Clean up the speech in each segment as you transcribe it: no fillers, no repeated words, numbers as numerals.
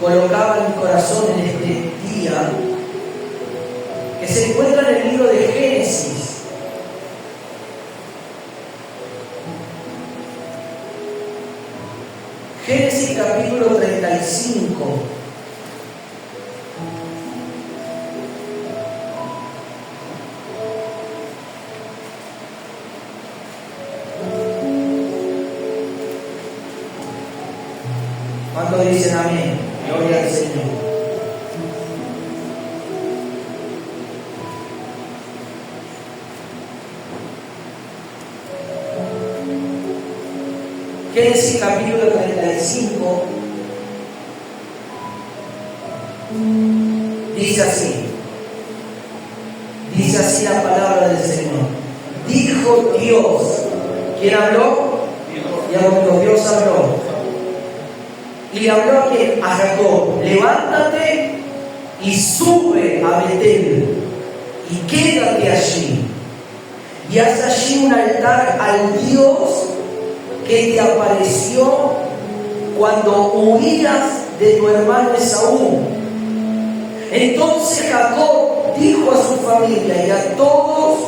colocaba en mi corazón en este día, que se encuentra en el libro de Génesis. Génesis capítulo 35. ¿Cuántos dicen amén? Gloria al Señor. Génesis capítulo 35 dice así la palabra del Señor. Dijo Dios. ¿Quién habló? Dios habló. Y le habló a Jacob: levántate y sube a Betel y quédate allí, y haz allí un altar al Dios que te apareció cuando huías de tu hermano Esaú. Entonces Jacob dijo a su familia y a todos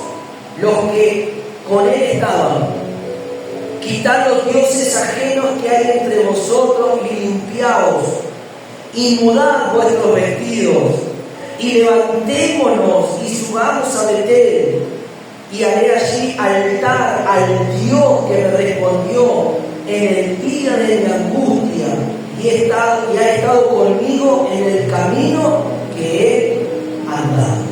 los que con él estaban: quitad los dioses ajenos que hay entre vosotros y limpiaos, y mudad vuestros vestidos, y levantémonos y subamos a Betel, y haré allí altar al Dios que me respondió en el día de mi angustia, y ha estado conmigo en el camino que he andado.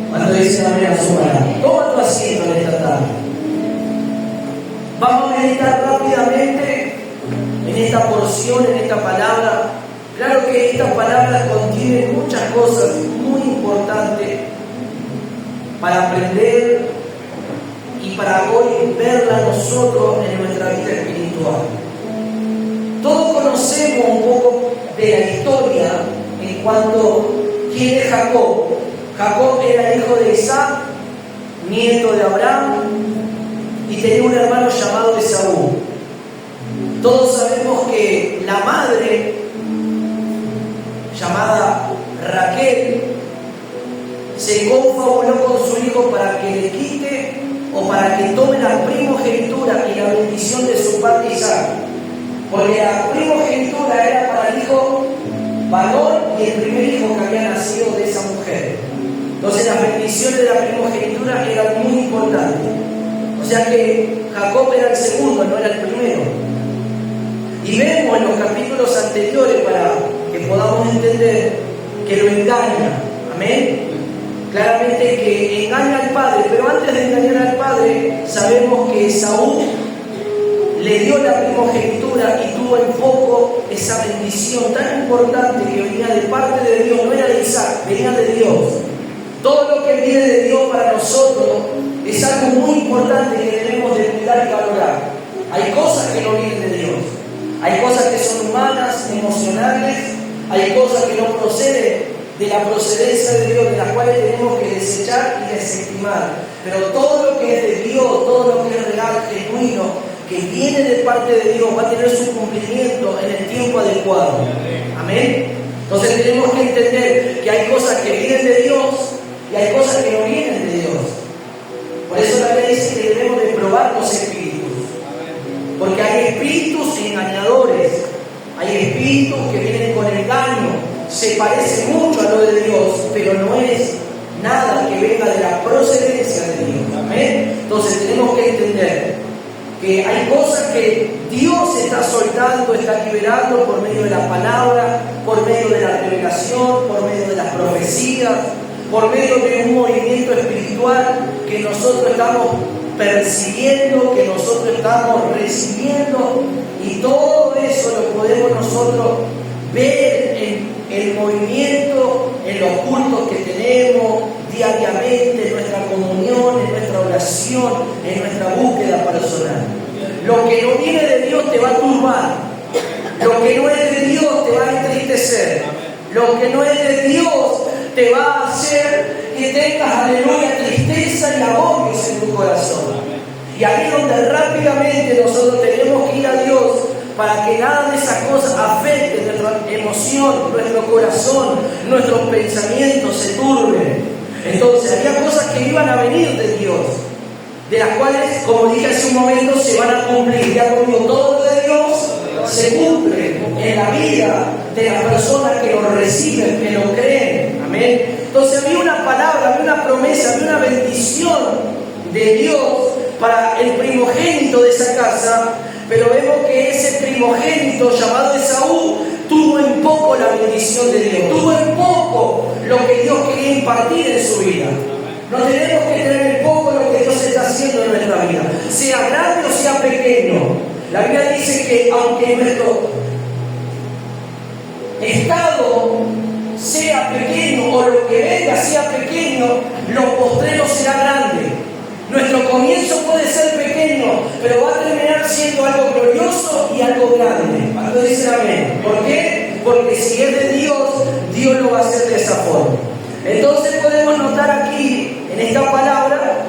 Cuando dice amén a su palabra, toma tu asiento en esta tarde. Vamos a meditar rápidamente en esta porción, en esta palabra. Claro que esta palabra contiene muchas cosas muy importantes para aprender y para hoy verla nosotros en nuestra vida espiritual. Todos conocemos un poco de la historia en cuanto a quién es Jacob. Jacob era hijo de Isaac, nieto de Abraham, y tenía un hermano llamado Esaú. Todos sabemos que la madre, llamada Raquel, se confabuló con su hijo para que le quite o para que tome la primogenitura y la bendición de su padre Isaac. Porque la primogenitura era para el hijo varón y el primer hijo que había nacido de esa mujer. Entonces las bendiciones de la primogenitura eran muy importantes. O sea que Jacob era el segundo, no era el primero. Y vemos en los capítulos anteriores, para que podamos entender, que lo engaña. Amén. Claramente que engaña al padre, pero antes de engañar al padre, sabemos que Esaú le dio la primogenitura y tuvo en foco esa bendición tan importante que venía de parte de Dios, no era de Isaac, venía de Dios. Todo lo que viene de Dios para nosotros es algo muy importante que debemos de cuidar y valorar. Hay cosas que no vienen de Dios, hay cosas que son humanas, emocionales, hay cosas que no proceden de la procedencia de Dios, de las cuales tenemos que desechar y desestimar. Pero todo lo que es de Dios, todo lo que es real, genuino, que viene de parte de Dios, va a tener su cumplimiento en el tiempo adecuado. Amén. Entonces tenemos que entender que hay cosas que vienen de Dios y hay cosas que no vienen de Dios. Por eso la Biblia dice que debemos de probar los espíritus. Porque hay espíritus engañadores, hay espíritus que vienen con engaño. Se parece mucho a lo de Dios, pero no es nada que venga de la procedencia de Dios. Amén. Entonces tenemos que entender que hay cosas que Dios está soltando, está liberando por medio de la palabra, por medio de la revelación, por medio de las profecías, por medio de un movimiento espiritual que nosotros estamos percibiendo, que nosotros estamos recibiendo, y todo eso lo podemos nosotros ver en el movimiento, en los cultos que tenemos diariamente, en nuestra comunión, en nuestra oración, en nuestra búsqueda personal. Lo que no viene de Dios te va a turbar, lo que no es de Dios te va a entristecer, lo que no es de Dios te va a hacer que tengas, aleluya, tristeza y agobios en tu corazón. Y ahí es donde rápidamente nosotros tenemos que ir a Dios para que nada de esas cosas afecte nuestra emoción, nuestro corazón, nuestros pensamientos se turben. Entonces había cosas que iban a venir de Dios, de las cuales, como dije hace un momento, se van a cumplir. Ya como todo lo de Dios se cumple en la vida de las personas que lo reciben, que lo creen. Amén. Entonces había una palabra, había una promesa, había una bendición de Dios para el primogénito de esa casa, pero vemos que ese primogénito llamado Esaú tuvo en poco la bendición de Dios, tuvo en poco lo que Dios quería impartir en su vida. No tenemos que tener en poco lo que Dios está haciendo en nuestra vida, sea grande o sea pequeño. La Biblia dice que aunque nuestro estado sea pequeño o lo que venga sea pequeño, lo postrero será grande. Nuestro comienzo puede ser pequeño, pero va a terminar siendo algo glorioso y algo grande. ¿Cuántos dicen amén? ¿Por qué? Porque si es de Dios, Dios lo va a hacer de esa forma. Entonces podemos notar aquí, en esta palabra,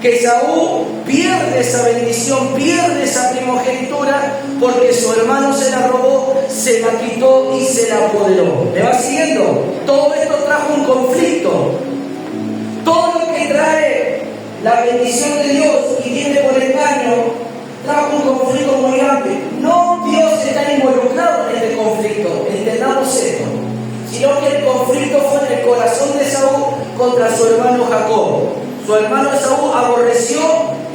que Esaú pierde esa bendición, pierde esa primogenitura, porque su hermano se la robó, se la quitó y se la apoderó. ¿Me va siguiendo? Todo esto trajo un conflicto. Todo lo que trae la bendición de Dios y viene por engaño, trajo un conflicto muy grande. No Dios está involucrado en este conflicto, entendamos esto, sino que el conflicto fue en el corazón de Esaú contra su hermano Jacob. Su hermano Esaú aborreció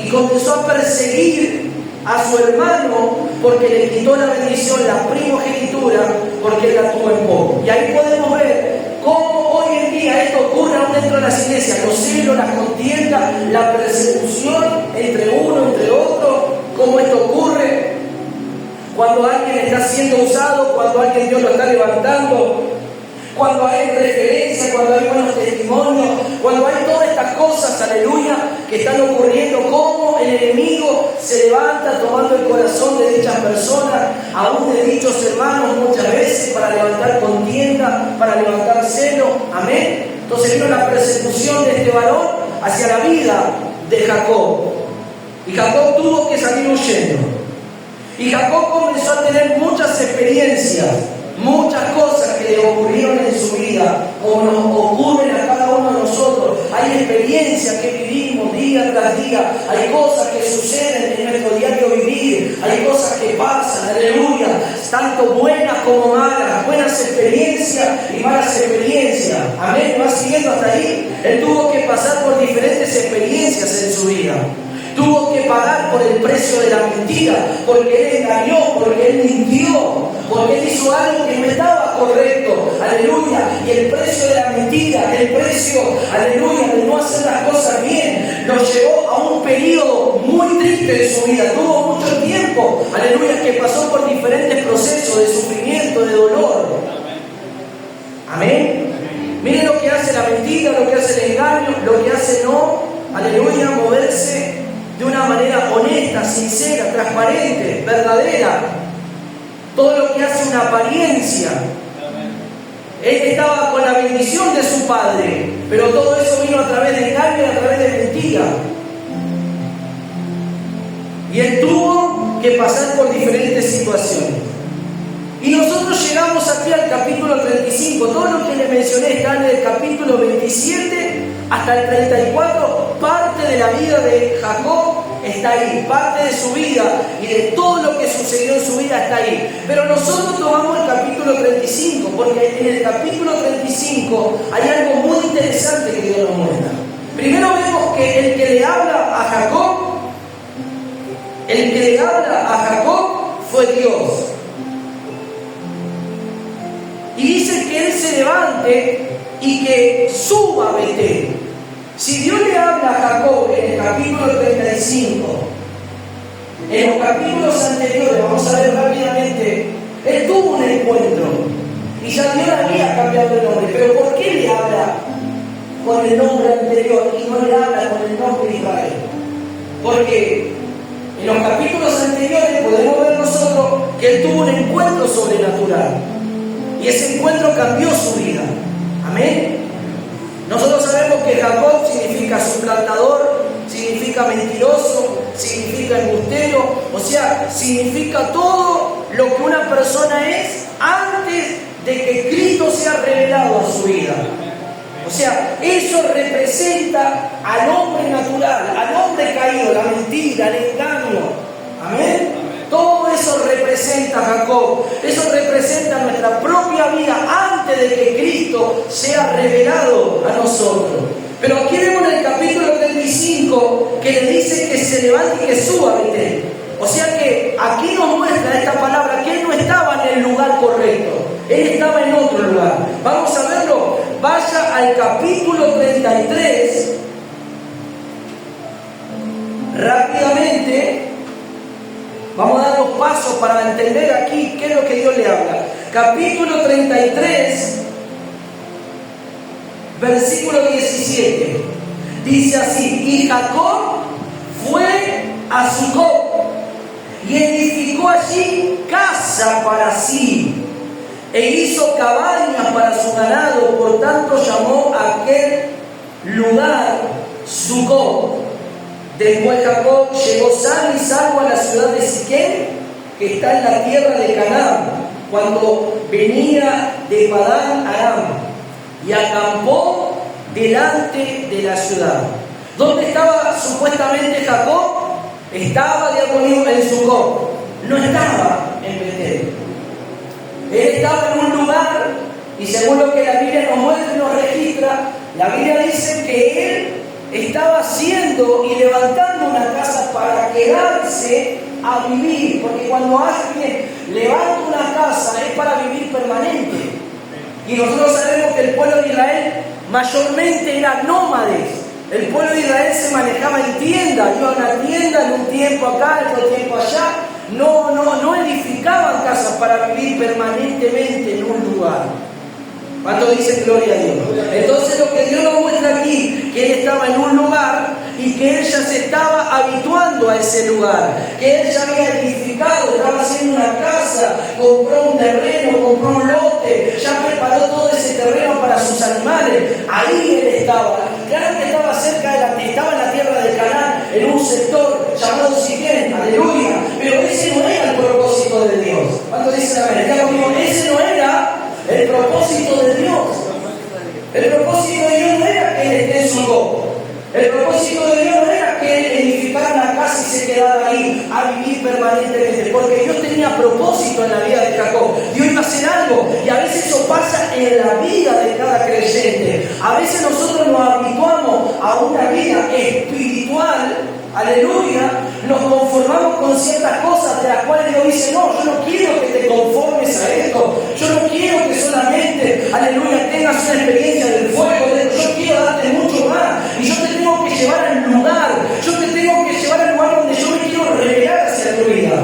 y comenzó a perseguir a su hermano porque le quitó la bendición, la primogenitura, porque él la tuvo en poco. Y ahí podemos ver cómo hoy en día esto ocurre aún dentro de las iglesias, los celos, las contiendas, la persecución entre uno, entre otro, cómo esto ocurre cuando alguien está siendo usado, cuando alguien Dios lo está levantando, cuando hay referencia, cuando hay buenos testimonios, cuando hay todas estas cosas, aleluya, que están ocurriendo, cómo el enemigo se levanta tomando el corazón de dichas personas, aún de dichos hermanos muchas veces, para levantar contienda, para levantar celo, amén. Entonces vino la persecución de este varón hacia la vida de Jacob, y Jacob tuvo que salir huyendo, y Jacob comenzó a tener muchas experiencias, muchas cosas que le ocurrieron en su vida, como nos ocurren a cada uno de nosotros. Hay experiencias que vivimos día tras día, hay cosas que suceden en nuestro diario vivir, hay cosas que pasan, aleluya, tanto buenas como malas, buenas experiencias y malas experiencias. Amén, ¿va siguiendo hasta ahí? Él tuvo que pasar por diferentes experiencias en su vida. Tuvo que pagar por el precio de la mentira, porque él engañó, porque él mintió, porque él hizo algo que no estaba correcto, aleluya. Y el precio de la mentira, el precio, aleluya, de no hacer las cosas bien, lo llevó a un periodo muy triste de su vida. Tuvo mucho tiempo, aleluya, que pasó por diferentes procesos de sufrimiento, de dolor. Amén. Miren lo que hace la mentira, lo que hace el engaño, lo que hace no, aleluya, moverse de una manera honesta, sincera, transparente, verdadera. Todo lo que hace una apariencia. Él estaba con la bendición de su padre, pero todo eso vino a través de engaño y a través de mentira. Y él tuvo que pasar por diferentes situaciones. Y nosotros llegamos aquí al capítulo 35. Todo lo que les mencioné está en el capítulo 27 hasta el 34. Parte de la vida de Jacob está ahí. Parte de su vida y de todo lo que sucedió en su vida está ahí. Pero nosotros tomamos el capítulo 35, porque en el capítulo 35 hay algo muy interesante que Dios nos muestra. Primero vemos que el que le habla a Jacob fue Dios. Y dice que él se levante y que suba a Betel. Si Dios le habla a Jacob en el capítulo 35, en los capítulos anteriores, vamos a ver rápidamente, él tuvo un encuentro y ya Dios había cambiado el nombre. Pero ¿por qué le habla con el nombre anterior y no le habla con el nombre de Israel? Porque en los capítulos anteriores podemos ver nosotros que él tuvo un encuentro sobrenatural. Y ese encuentro cambió su vida. Amén. Nosotros sabemos que Jacob significa suplantador, significa mentiroso, significa embustero, o sea, significa todo es antes de que Cristo sea revelado a su vida. O sea, eso representa al hombre natural, al hombre caído, la mentira, el engaño. Amén. Todo eso representa a Jacob. Eso representa nuestra propia vida antes de que Cristo sea revelado a nosotros. Pero aquí vemos en el capítulo 35 que le dice que se levante y que suba a Betel. O sea que aquí nos muestra esta palabra que él no estaba en el lugar correcto. Él estaba en otro lugar. Vamos a verlo. Vaya al capítulo 33. Rápidamente. Vamos a dar los pasos para entender aquí qué es lo que Dios le habla. Capítulo 33, versículo 17. Dice así: y Jacob fue a Sucot y edificó allí casa para sí, e hizo cabañas para su ganado, por tanto llamó a aquel lugar Sucot. Después Jacob llegó sano y salvo a la ciudad de Siquem, que está en la tierra de Canaán, cuando venía de Padán Aram, y acampó delante de la ciudad. ¿Dónde estaba supuestamente Jacob? Estaba diaconio en Sucot, no estaba en Betel. Él estaba en un lugar, y según lo que la Biblia nos muestra y nos registra, la Biblia dice que él estaba haciendo y levantando una casa para quedarse a vivir, porque cuando alguien levanta una casa es para vivir permanente. Y nosotros sabemos que el pueblo de Israel mayormente era nómades. El pueblo de Israel se manejaba en tiendas, iba a una tienda en un tiempo acá, en otro tiempo allá. No edificaban casas para vivir permanentemente en un lugar. ¿Cuánto dice gloria a Dios? Entonces lo que Dios nos muestra aquí, que él estaba en un lugar y que él ya se estaba habituando a ese lugar, que él ya había edificado, estaba haciendo una casa, compró un terreno, compró un lote, ya preparó todo ese terreno para sus animales. Ahí él estaba. Claro que estaba estaba en la tierra de Canaán, en un sector llamado Siquem, aleluya, pero ese no era el propósito de Dios. ¿Cuánto dice la verdad? Ese no era el propósito de Dios. El propósito de Dios no era que él esté en Sucot. El propósito de Dios no era que él edificara una casa y se quedara ahí a vivir permanentemente, porque Dios tenía propósito en la vida de Jacob. Dios iba a hacer algo, y a veces eso pasa en la vida de cada creyente. A veces nosotros nos habituamos a una vida espiritual, aleluya, nos conformamos con ciertas cosas de las cuales Dios dice: no, yo no quiero que te conformes a esto, yo no quiero que solamente, aleluya, tengas una experiencia del fuego, yo quiero darte mucho más, y yo te tengo que llevar al lugar, yo te tengo que llevar al lugar donde yo me quiero revelar hacia tu vida.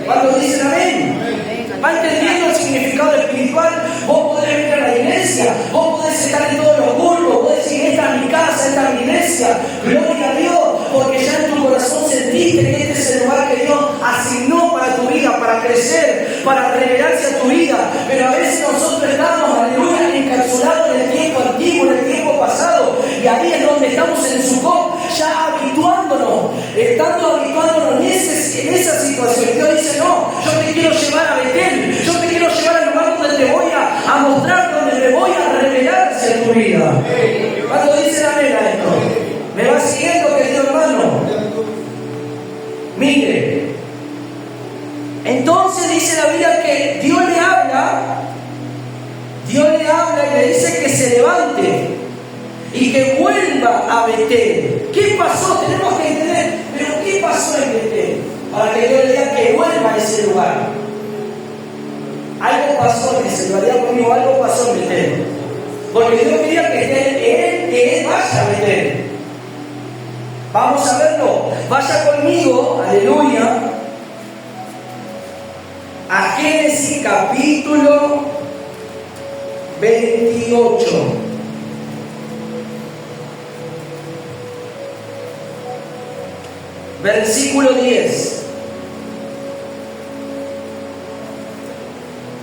Cuando dicen amén, ¿va entendiendo el significado espiritual? Vos podés venir a la iglesia, vos podés estar en todos los cultos, podés decir: esta es mi casa, esta es mi iglesia, gloria a Dios, porque ya en tu corazón sentiste que este es el lugar que Dios asignó para tu vida, para crecer, para revelarse a tu vida. Pero a veces nosotros estamos, aleluya, encapsulados en el tiempo antiguo, en el tiempo pasado, y ahí es donde estamos en Sucot, ya habituándonos, estando habituándonos en esa situación. Dios dice: no, yo te quiero llevar a Betel, yo te quiero llevar al lugar donde te voy a mostrar, donde me voy a revelar hacia tu vida. ¿Cuándo dice la amén a esto? ¿Me va siguiendo, querido hermano? Mire, entonces dice la Biblia que Dios le habla y le dice que se levante y que vuelva a Betel. ¿Qué pasó? Tenemos que entender, pero ¿qué pasó en Betel? Para que Dios le diga que vuelva a ese lugar. Algo pasó en ese lugar, diga conmigo, algo pasó en Betel. Porque Dios quería que él vaya a Betel. Vamos a verlo. Vaya conmigo, aleluya, a Génesis capítulo 28. Versículo 10.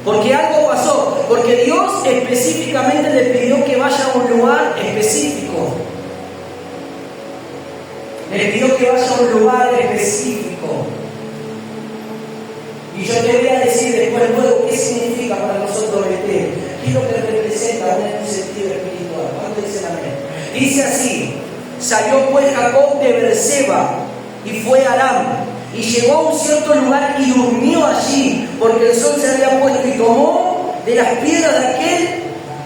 Porque algo pasó, porque Dios específicamente le pidió que vaya a un lugar específico. Le pidió que vaya a un lugar específico. Y yo yo te voy a decir después luego qué significa para nosotros Betel, qué es lo que representa en un sentido espiritual. ¿Cuánto dicen amén? Dice así: salió pues Jacob de Beerseba y fue a Aram, y llegó a un cierto lugar y durmió allí, porque el sol se había puesto, y tomó de las piedras de aquel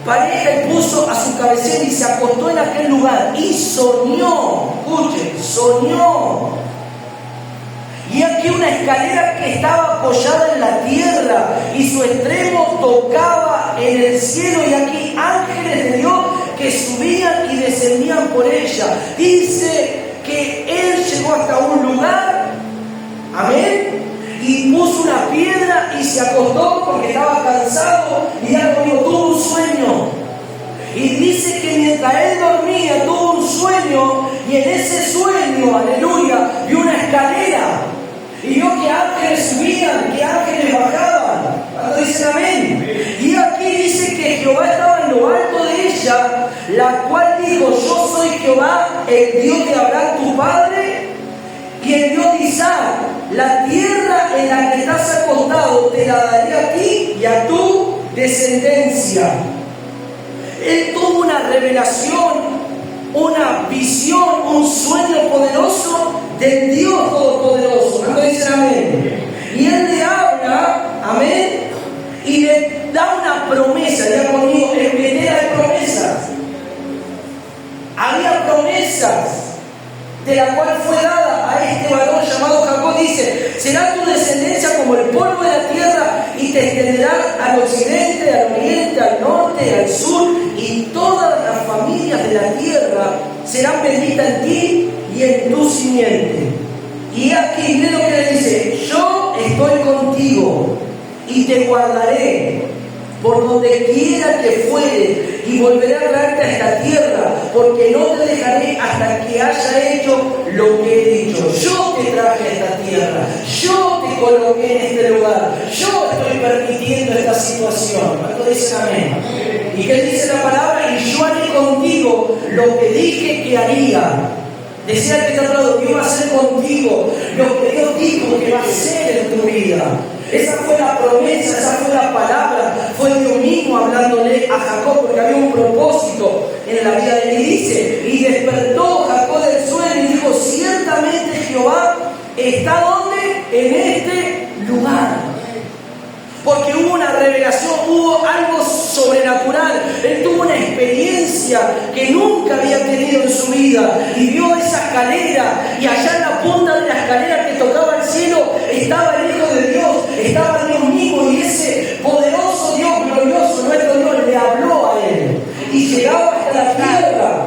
pareja y puso a su cabecera y se acostó en aquel lugar y soñó. Escuchen, soñó. Y aquí una escalera que estaba apoyada en la tierra y su extremo tocaba en el cielo, y aquí ángeles de Dios que subían y descendían por ella. Dice que él llegó hasta un lugar, amén, y puso una piedra y se acostó porque estaba cansado, y algo dijo, tuvo un sueño. Y dice que mientras él dormía tuvo un sueño, y en ese sueño, aleluya, vio una escalera y vio que ángeles subían, que ángeles bajaban. ¿Cuándo dicen amén? Y aquí dice que Jehová estaba en lo alto de ella, la cual dijo: yo soy Jehová, el Dios de Abraham tu padre y el Dios de Isaac. La tierra en la que estás acostado te la daré a ti y a tu descendencia. Él tuvo una revelación, una visión, un sueño poderoso del Dios Todopoderoso. ¿Cuándo dicen amén? Y él le habla, amén, y le da una promesa. Ya conmigo, en Betel hay promesas. Había promesas, de la cual fue dada a este varón llamado Jacob. Dice: será tu descendencia como el polvo de la tierra, y te extenderá al occidente, al oriente, al norte, al sur, y todas las familias de la tierra serán benditas en ti y en tu simiente. Y aquí, miren lo que le dice: yo estoy contigo y te guardaré por donde quiera que fuere, y volveré a traerte a esta tierra, porque no te dejaré hasta que haya hecho lo que he dicho. Yo te traje a esta tierra, yo te coloqué en este lugar, yo estoy permitiendo esta situación. ¿Cuánto dicen amén? ¿Y qué dice la palabra? Y yo haré contigo lo que dije que haría. Decía que te hablado, Dios va a hacer contigo lo que Dios dijo que va a hacer en tu vida. Esa fue la promesa, esa fue la palabra, fue Dios mismo hablándole a Jacob, porque había un propósito en la vida de él. Y dice: y despertó Jacob del sueño y dijo: ciertamente Jehová está donde, en este lugar. Porque hubo una revelación, hubo algo sobrenatural. Él tuvo una experiencia que nunca había tenido en su vida, y vio esa escalera, y allá en la punta de la escalera que tocaba el cielo estaba el Hijo de Dios, estaba Dios mismo, y ese poderoso Dios glorioso, nuestro Dios, le habló a él y llegaba hasta la tierra.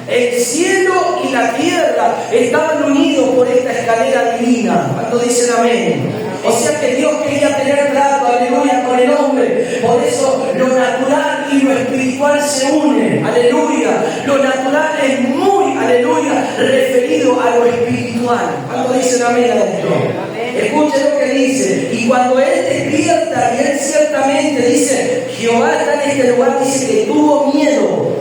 El cielo y la tierra estaban unidos por esta escalera divina. ¿Cuántos dicen amén? O sea que Dios quería tener trato, aleluya, con el hombre. Por eso lo natural y lo espiritual se unen, aleluya. Lo natural es muy, aleluya, referido a lo espiritual. ¿Cuántos dicen amén a esto? Escuchen lo que dice: y cuando él despierta, y él ciertamente dice: Jehová está en este lugar, dice que tuvo miedo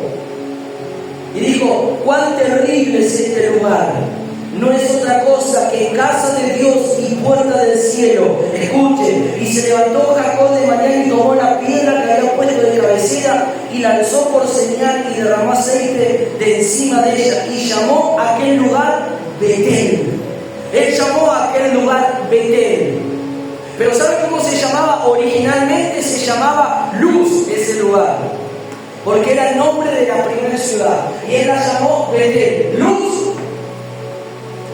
y dijo: cuán terrible es este lugar. No es otra cosa que casa de Dios y puerta del cielo. Escuchen: y se levantó Jacob de mañana y tomó la piedra que había puesto de cabecera y la alzó por señal, y derramó aceite de encima de ella, y llamó a aquel lugar Betel. Él llamó a aquel lugar Betel. Pero ¿sabe cómo se llamaba originalmente? Se llamaba Luz ese lugar, porque era el nombre de la primera ciudad, y él la llamó Betel. Luz.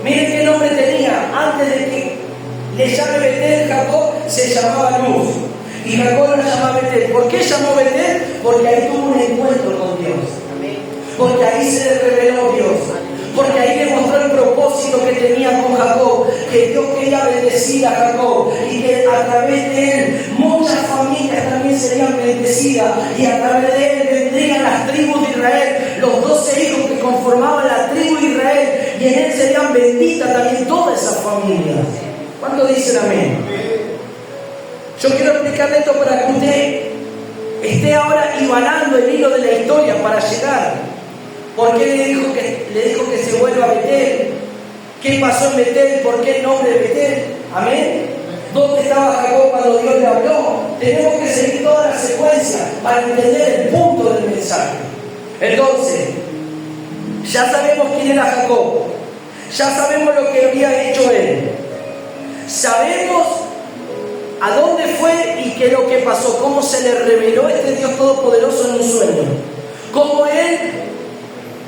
Miren qué nombre tenía. Antes de que le llame Betel, Jacob se llamaba Luz, y Jacob la llamaba Betel. ¿Por qué llamó Betel? Porque ahí tuvo un encuentro con Dios, porque ahí se le reveló Dios, porque ahí le mostró el propósito que tenía con Jacob, que Dios quería bendecir a Jacob, y que a través de él muchas familias también serían bendecidas, y a través de él vendrían las tribus de Israel, los 12 hijos que conformaban la tribu de Israel, y en él serían benditas también todas esas familias. ¿Cuántos dicen amén? Yo quiero explicarle esto para que usted esté ahora ibanando el hilo de la historia para llegar. ¿Por qué le dijo que se vuelva a Betel? ¿Qué pasó en Betel? ¿Por qué el nombre de Betel? Amén. ¿Dónde estaba Jacob cuando Dios le habló? Tenemos que seguir toda la secuencia para entender el punto del mensaje. Entonces, ya sabemos quién era Jacob, ya sabemos lo que había hecho él, sabemos a dónde fue y qué es lo que pasó, cómo se le reveló este Dios Todopoderoso en un sueño, cómo él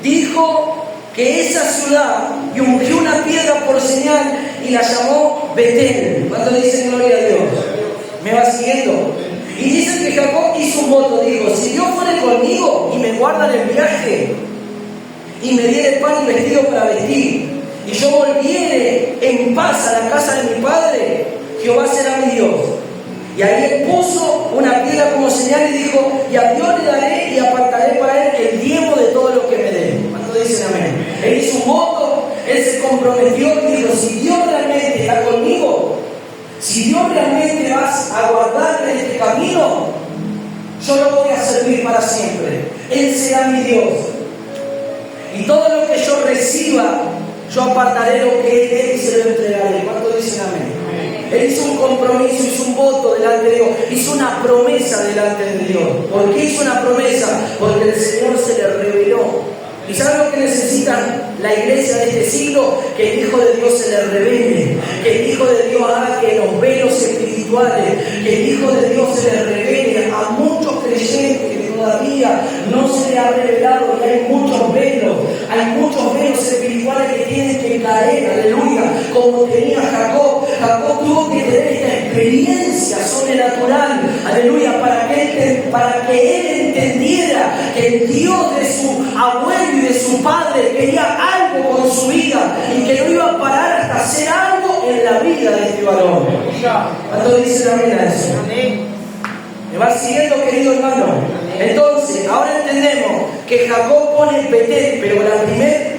dijo que esa ciudad, y ungió una piedra por señal y la llamó Betel. ¿Cuánto dicen gloria a Dios? ¿Me va siguiendo? Y dicen que Jacob hizo un voto, dijo: si Dios fuere conmigo y me guarda en el viaje y me diere pan y vestido para vestir, y yo volviere en paz a la casa de mi padre, Jehová será mi Dios. Y ahí él puso una piedra como señal y dijo: y a Dios le daré y apartaré para él el diezmo de todo lo que me dé. ¿Cuánto dicen amén? Él hizo un voto, él se comprometió y dijo: si Dios realmente está conmigo, si Dios realmente vas a guardarme en este camino, yo lo voy a servir para siempre. Él será mi Dios. Y todo lo que yo reciba, yo apartaré lo que Él dé y se lo entregaré. ¿Cuánto dicen amén? Él hizo un compromiso, hizo un voto delante de Dios, hizo una promesa delante de Dios. ¿Por qué hizo una promesa? Porque el Señor se le reveló. ¿Y saben lo que necesita la iglesia de este siglo? Que el Hijo de Dios se le revele, que el Hijo de Dios haga que los velos espirituales, que el Hijo de Dios se le revele a muchos creyentes que todavía no se le ha revelado, y hay muchos velos espirituales que tienen que caer, aleluya, como tenía Jacob. Jacob tuvo que tener esta experiencia sobrenatural, aleluya, para que él entendiera que el Dios de su abuelo y de su padre quería algo con su vida y que no iba a parar hasta hacer algo en la vida de este varón. ¿Cuánto dice la vida eso? ¿Me va siguiendo, querido hermano? Entonces, ahora entendemos que Jacob pone Betel, pero el primer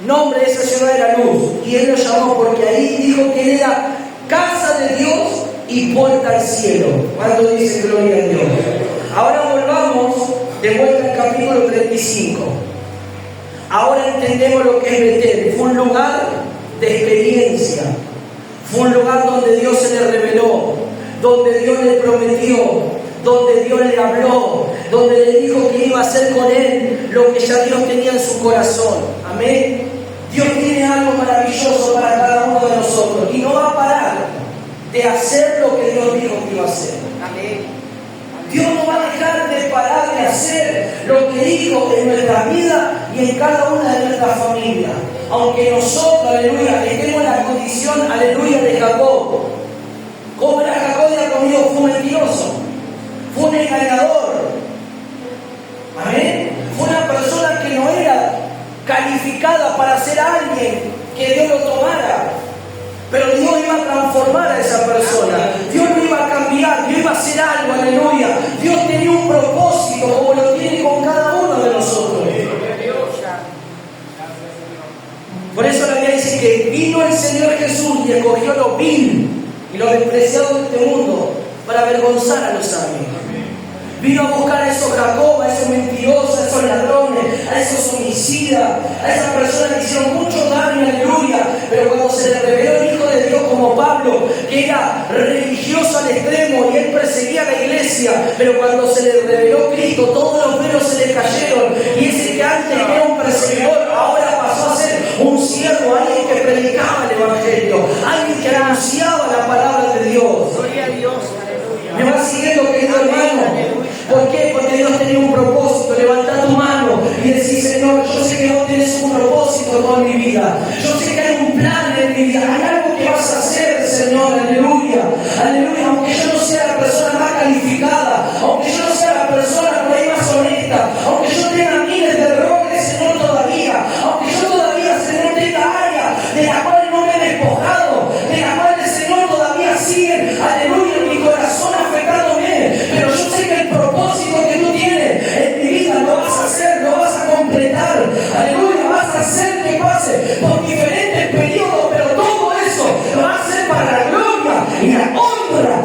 nombre de esa ciudad era Luz, y él lo llamó porque ahí dijo que era casa de Dios y puerta al cielo. ¿Cuánto dice gloria a Dios? Ahora volvamos de vuelta al capítulo 35. Ahora entendemos lo que es Betel. Fue un lugar de experiencia, fue un lugar donde Dios se le reveló, donde Dios le prometió, donde Dios le habló, donde le dijo que iba a hacer con él lo que ya Dios tenía en su corazón. Amén. Dios tiene algo maravilloso para cada uno de nosotros y no va a parar de hacer lo que Dios dijo que iba a hacer. Amén. Dios no va a dejar de parar de hacer lo que dijo en nuestra vida y en cada una de nuestras familias. Aunque nosotros, aleluya, estemos en la condición, aleluya, de Jacob. ¿Cómo era Jacob? Ya conmigo, fue un mentiroso, fue un engañador. Amén. Fue una persona que no era calificada para ser alguien que Dios lo tomara. Pero Dios iba a transformar a esa persona. Dios lo iba a cambiar, Dios iba a hacer algo, aleluya. Dios tenía un propósito como lo tiene con cada uno de nosotros. Por eso la Biblia dice que vino el Señor Jesús y escogió lo vil y lo despreciado de este mundo para avergonzar a los sabios. Vino a buscar a esos Jacob, a esos mentirosos, a esos ladrones, a esos homicidas, a esas personas que hicieron mucho daño, aleluya. Pero cuando se le reveló el Hijo de Dios como Pablo, que era religioso al extremo y él perseguía a la iglesia, pero cuando se le reveló Cristo, todos los velos se le cayeron. Y ese que antes era un perseguidor, ahora pasó a ser un siervo, alguien que predicaba el Evangelio, alguien que anunciaba la palabra de Dios. Gloria a Dios. ¿Me va siguiendo, querido hermano? ¿Por qué? Porque Dios tenía un propósito. Levanta tu mano y decir: Señor, yo sé que vos tenés un propósito con mi vida. Yo sé que hay un plan en mi vida. Hay algo que vas a hacer, Señor. Aleluya. Aleluya. Aunque yo no sea la persona más calificada, aunque yo no sea la persona por ahí más honesta, aunque yo tenga miles de errores, Señor, todavía, aunque yo todavía, Señor, tenga áreas de las cuales no me he despojado, de las cuales, Señor, todavía siguen, aleluya, en mi corazón afectándome. Pero yo sé que el propósito que tú tienes en mi vida lo vas a hacer, lo vas a completar. Aleluya, vas a hacer que pase por diferentes periodos, pero todo eso lo vas a hacer para la gloria y la honra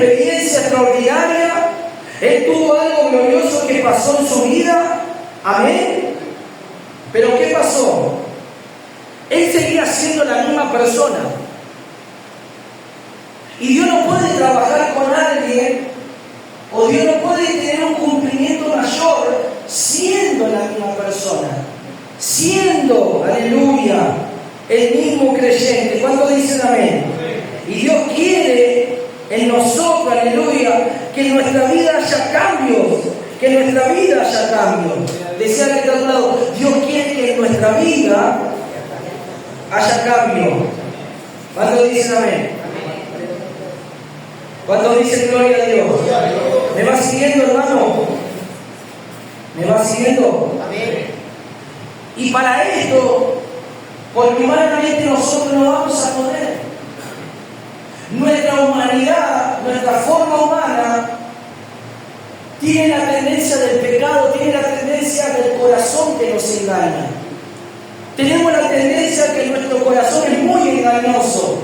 experiencia extraordinaria, él tuvo algo glorioso que pasó en su vida, amén. Pero ¿qué pasó? Él seguía siendo la misma persona. Y Dios no puede trabajar con alguien, o Dios no puede tener un cumplimiento mayor siendo la misma persona, siendo, aleluya, el mismo creyente. ¿Cuántos dicen amén? Y Dios quiere en nosotros, aleluya, que en nuestra vida haya cambios, que en nuestra vida haya cambios. Decía el que está a tu lado, Dios quiere que en nuestra vida haya cambio. ¿Cuántos dicen amén? ¿Cuántos dicen gloria a Dios? ¿Me va siguiendo, hermano? ¿Me va siguiendo? Amén. Y para esto, porque humanamente nosotros no vamos a poder. Nuestra humanidad, nuestra forma humana, tiene la tendencia del pecado, tiene la tendencia del corazón que nos engaña. Tenemos la tendencia que nuestro corazón es muy engañoso.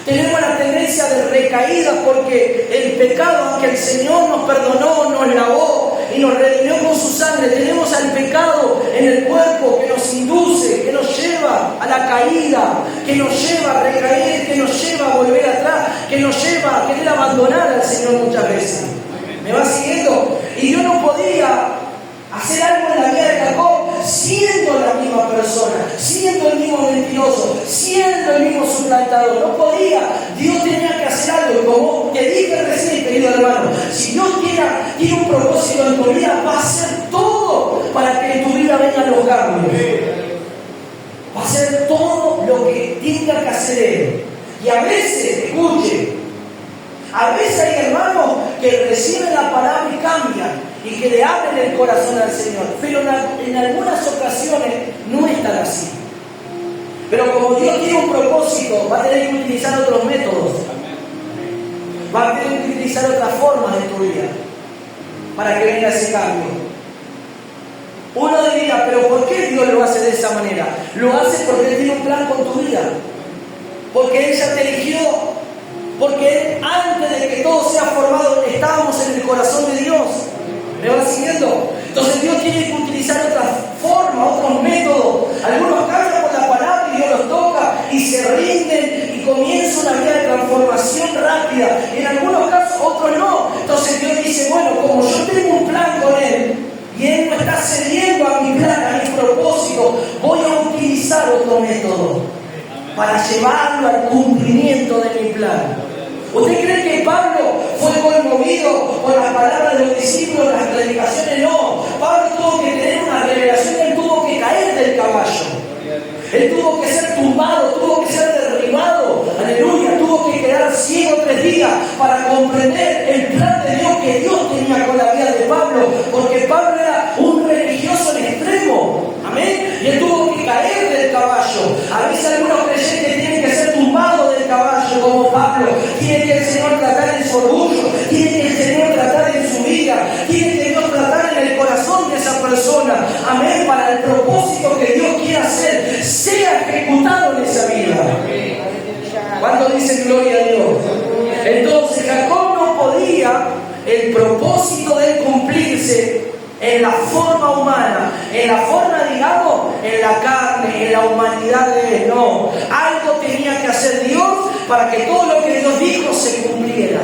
Tenemos la tendencia de recaída porque el pecado, aunque el Señor nos perdonó, nos lavó y nos redimió con su sangre, tenemos al pecado en el cuerpo que nos induce, que nos lleva a la caída, que nos lleva a recaer, que nos lleva a volver atrás, que nos lleva a querer abandonar al Señor muchas veces. ¿Me va siguiendo? Y yo no podía hacer algo en la vida de Jacob siendo la misma persona, siendo el mismo mentiroso, siendo el mismo suplantador. No podía. Dios tenía que hacer algo. Como te dije recién, querido hermano, si Dios tiene un propósito en tu vida, va a hacer todo para que en tu vida vengan los cambios. Va a hacer todo lo que tenga que hacer Él. Y a veces, escuche, a veces hay hermanos que reciben la palabra y cambian y que le abren el corazón al Señor, pero en algunas ocasiones no es tan así. Pero como Dios tiene un propósito, va a tener que utilizar otros métodos, va a tener que utilizar otras formas en tu vida para que venga ese cambio. Uno diría, pero ¿por qué Dios lo hace de esa manera? Lo hace porque Él tiene un plan con tu vida, porque Él ya te eligió, porque antes de que todo sea formado estábamos en el corazón de Dios. ¿Me van siguiendo? Entonces Dios tiene que utilizar otras formas, otros métodos. Algunos cambian por la palabra y Dios los toca y se rinden y comienza una vida de transformación rápida. En algunos casos, otros no. Entonces Dios dice, bueno, como yo tengo un plan con Él y Él no está cediendo a mi plan, a mi propósito, voy a utilizar otro método para llevarlo al cumplimiento de mi plan. ¿Usted cree que Pablo fue conmovido por las palabras de los discípulos en las predicaciones? No. Pablo tuvo que tener una revelación, él tuvo que caer del caballo. Él tuvo que ser tumbado, tuvo que ser derribado. Aleluya. Tuvo que quedar ciego 3 días para comprender el plan de Dios que Dios tenía con la vida de Pablo. Porque Pablo era un religioso en extremo. Amén. Y él tuvo que caer del caballo. A veces algunos creyentes tienen que ser tumbados del caballo como Pablo. Tiene que el Señor tratar en su orgullo, tiene que el Señor tratar en su vida, tiene que Dios tratar en el corazón de esa persona, amén, para el propósito que Dios quiere hacer, sea ejecutado en esa vida. ¿Cuánto dicen gloria a Dios? Entonces Jacob no podía el propósito de cumplirse en la forma humana, en la forma, digamos, en la carne, en la humanidad de Él. No, algo tenía que hacer Dios para que todo lo que Dios dijo se cumpliera.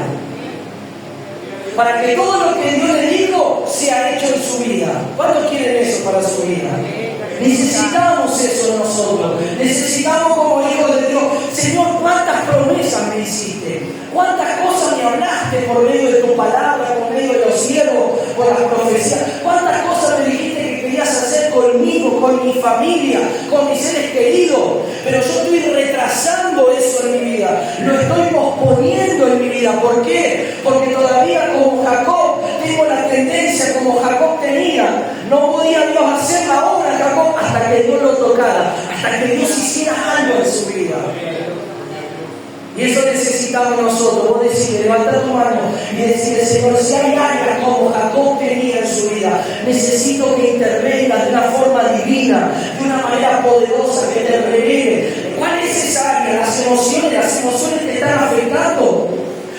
Para que todo lo que Dios le dijo sea hecho en su vida. ¿Cuántos quieren eso para su vida? Necesitamos eso nosotros. Necesitamos como hijos de Dios. Señor, ¿cuántas promesas me hiciste? ¿Cuántas cosas me hablaste por medio de tu palabra, por medio de los cielos, por las profecías? ¿Cuántas cosas me dijiste que querías hacer conmigo, con mi familia, con mis seres queridos? Pero yo estoy retrasando eso en mi vida. Lo estoy posponiendo en mi vida. ¿Por qué? Porque todavía como Jacob tengo la tendencia, como Jacob tenía. No podía Dios hacer la obra de Jacob hasta que Dios lo tocara, hasta que Dios hiciera algo en su vida. Y eso necesitamos nosotros. Vos decís, levantar tu mano y decir, Señor, si hay áreas como Jacob tenía en su vida, necesito que intervengas de una forma divina, de una manera poderosa, que te revele. ¿Cuál es esa área? Las emociones te están afectando.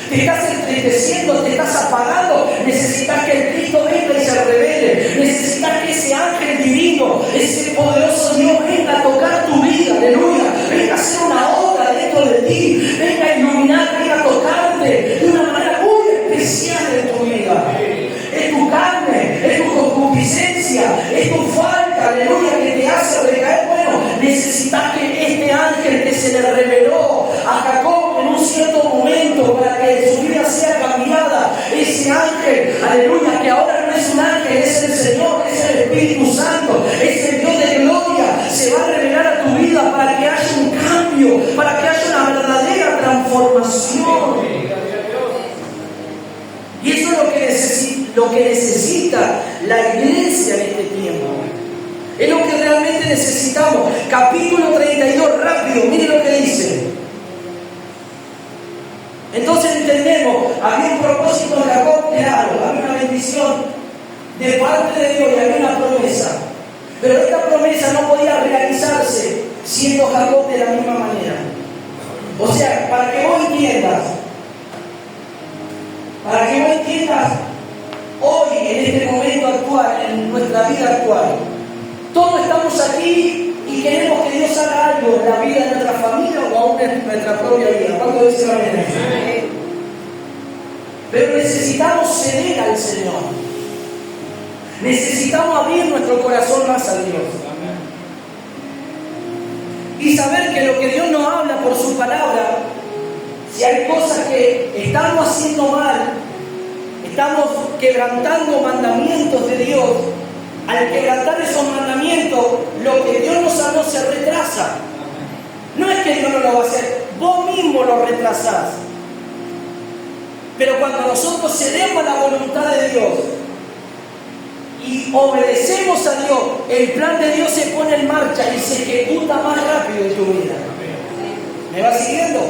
te estás entristeciendo, te estás apagando, necesitas que el Cristo venga y se revele, necesitas que ese ángel divino, ese poderoso Dios venga a tocar tu vida, aleluya, venga a hacer una obra dentro de ti, venga a iluminar, venga a tocarte de una manera muy especial en tu vida. Es tu carne, es tu concupiscencia, es tu falta, aleluya, que te hace recaer. Bueno, necesitas que este ángel que se le reveló a Jacob en un cierto momento para que su vida sea cambiada, ese ángel, aleluya, que ahora no es un ángel, es el Señor, es el Espíritu Santo, es el Dios de gloria, se va a revelar a tu vida para que haya un cambio, para que haya una verdadera transformación. Y eso es lo que necesita la iglesia en este tiempo. Es lo que realmente necesitamos. Capítulo 32, rápido, mire lo que dice. Entonces entendemos, había un propósito de Jacob claro, había una bendición de parte de Dios y había una promesa. Pero esta promesa no podía realizarse siendo Jacob de la misma manera. O sea, para que vos entiendas, hoy, en este momento actual, en nuestra vida actual, todos estamos aquí y queremos que Dios haga algo en la vida de nuestra familia o aún en nuestra propia vida. ¿Cuánto dicen amén? Pero necesitamos ceder al Señor. Necesitamos abrir nuestro corazón más a Dios. Y saber que lo que Dios nos habla por su palabra, si hay cosas que estamos haciendo mal, estamos quebrantando mandamientos de Dios, al quebrantar esos mandamientos, lo que Dios nos habló se retrasa. No es que Dios no lo va a hacer, vos mismo lo retrasás. Pero cuando nosotros cedemos a la voluntad de Dios y obedecemos a Dios, el plan de Dios se pone en marcha y se ejecuta más rápido en tu vida. ¿Me va siguiendo?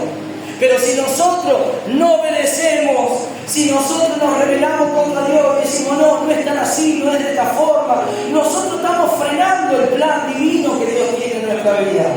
Pero si nosotros no obedecemos, si nosotros nos rebelamos contra Dios y decimos no es tan así, no es de esta forma, nosotros estamos frenando el plan divino que Dios tiene en nuestra vida.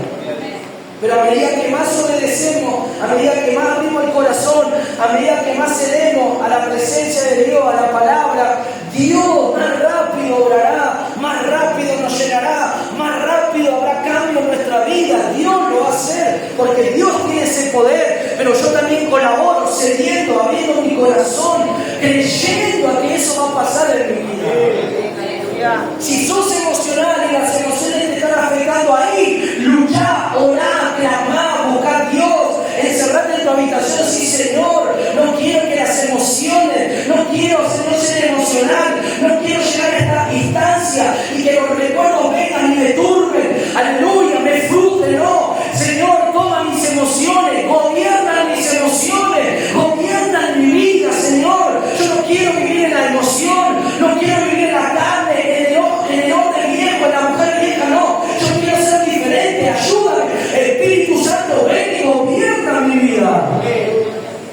Pero a medida que más obedecemos, a medida que más abrimos el corazón, a medida que más cedemos a la presencia de Dios, a la palabra, Dios más rápido obrará, más rápido nos llenará, más rápido habrá cambio en nuestra vida. Dios lo va a hacer, porque Dios tiene ese poder, pero yo también colaboro, cediendo, abriendo mi corazón, creyendo a que eso va a pasar en mi vida. Si sos emocional y las emociones te están afectando ahí, luchá, orá, clamá, buscá a Dios, encerrate en tu habitación y decir, Señor, no quiero que las emociones, no quiero ser emocional, no quiero llegar a esta instancia y que los recuerdos vengan y me turben, aleluya, me frustren, no, Señor, toma mis emociones, gobierna mis emociones, gobierna mi vida, Señor, yo no quiero vivir en la emoción, no quiero vivir en la carne, en el hombre viejo, en la mujer vieja, no, yo quiero ser diferente, ayúdame, Espíritu Santo, ven y gobierna mi vida.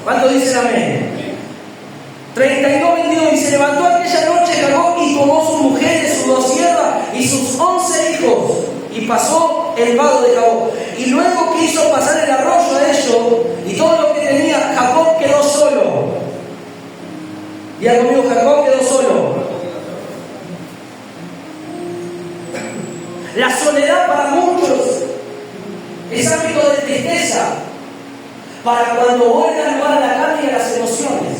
¿Cuánto dicen amén? 32:22, y se levantó aquella noche Jacob y tomó sus mujeres, sus 2 siervas y sus 11 hijos, y pasó el vado de Jacob. Y luego quiso pasar el arroyo a ellos, y todo lo que tenía, Jacob quedó solo. Y conmigo, Jacob quedó solo. La soledad para muchos es ámbito de tristeza, para cuando vos le das lugar a la carne y a las emociones.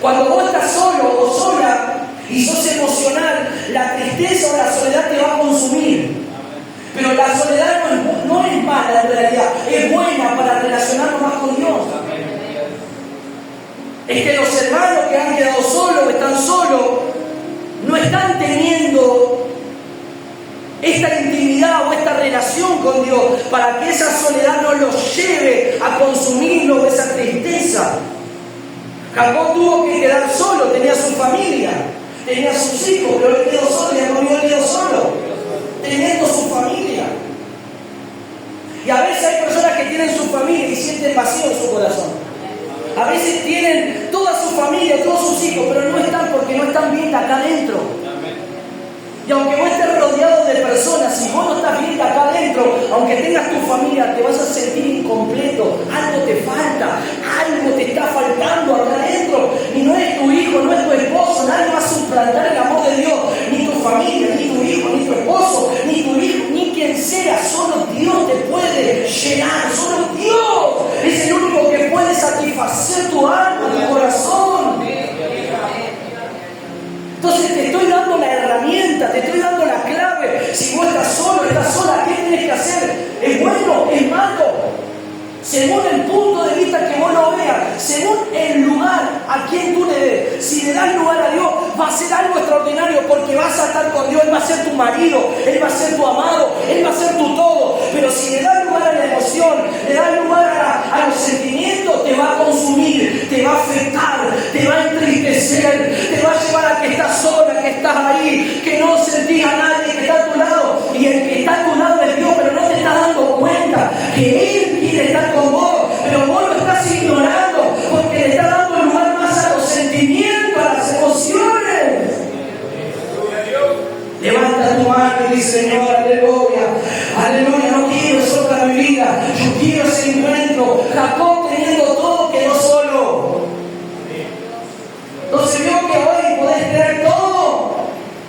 Cuando vos estás solo o sola y sos emocional, la tristeza o la soledad te va a consumir. Pero la soledad no es mala en realidad, es buena para relacionarnos más con Dios. Es que los hermanos que han quedado solos o están solos no están teniendo esta intimidad o esta relación con Dios para que esa soledad no los lleve a consumirlo, esa tristeza. Jacob tuvo que quedar solo, tenía su familia, tenía sus hijos, pero él quedó solo, y Jacob quedó solo, teniendo su familia. Y a veces hay personas que tienen su familia y sienten vacío en su corazón. A veces tienen toda su familia, todos sus hijos, pero no están porque no están bien acá adentro. Y aunque vos estés rodeado rodeado de personas, si vos no estás bien acá adentro, aunque tengas tu familia, te vas a sentir incompleto, algo te falta, algo te está faltando acá adentro, y no es tu hijo, no es tu esposo, nadie va a suplantar el amor de Dios, ni tu familia, ni tu hijo, ni tu esposo, ni tu hijo, ni quien sea, solo Dios te puede llenar, solo Dios es el único que puede satisfacer tu alma, tu corazón. Entonces te estoy dando la herramienta, te estoy dando la clave. Si vos estás solo, estás sola, ¿qué tienes que hacer? ¿Es bueno? ¿Es malo? Según el punto de vista que vos lo veas, según el lugar a quien tú le des. Si le das lugar a Dios, va a ser algo extraordinario porque vas a estar con Dios. Él va a ser tu marido, Él va a ser tu amado, Él va a ser tu todo. Pero si le das lugar a la emoción, le das lugar a los sentimientos, te va a consumir, te va a afectar, te va a entristecer, te va a llevar a que estás sola, que estás ahí, que no sentís a nadie que está a tu lado. Y el que está a tu lado es Dios, pero no te estás dando cuenta que Él quiere estar con vos, pero vos lo estás ignorando porque le estás dando lugar más a los sentimientos, a las emociones. Levanta tu mano y dice: Señor, aleluya, aleluya, no quiero eso para mi vida, yo quiero ese encuentro. Jacob, teniendo todo, quedó solo. Entonces vio que hoy podés tener todo,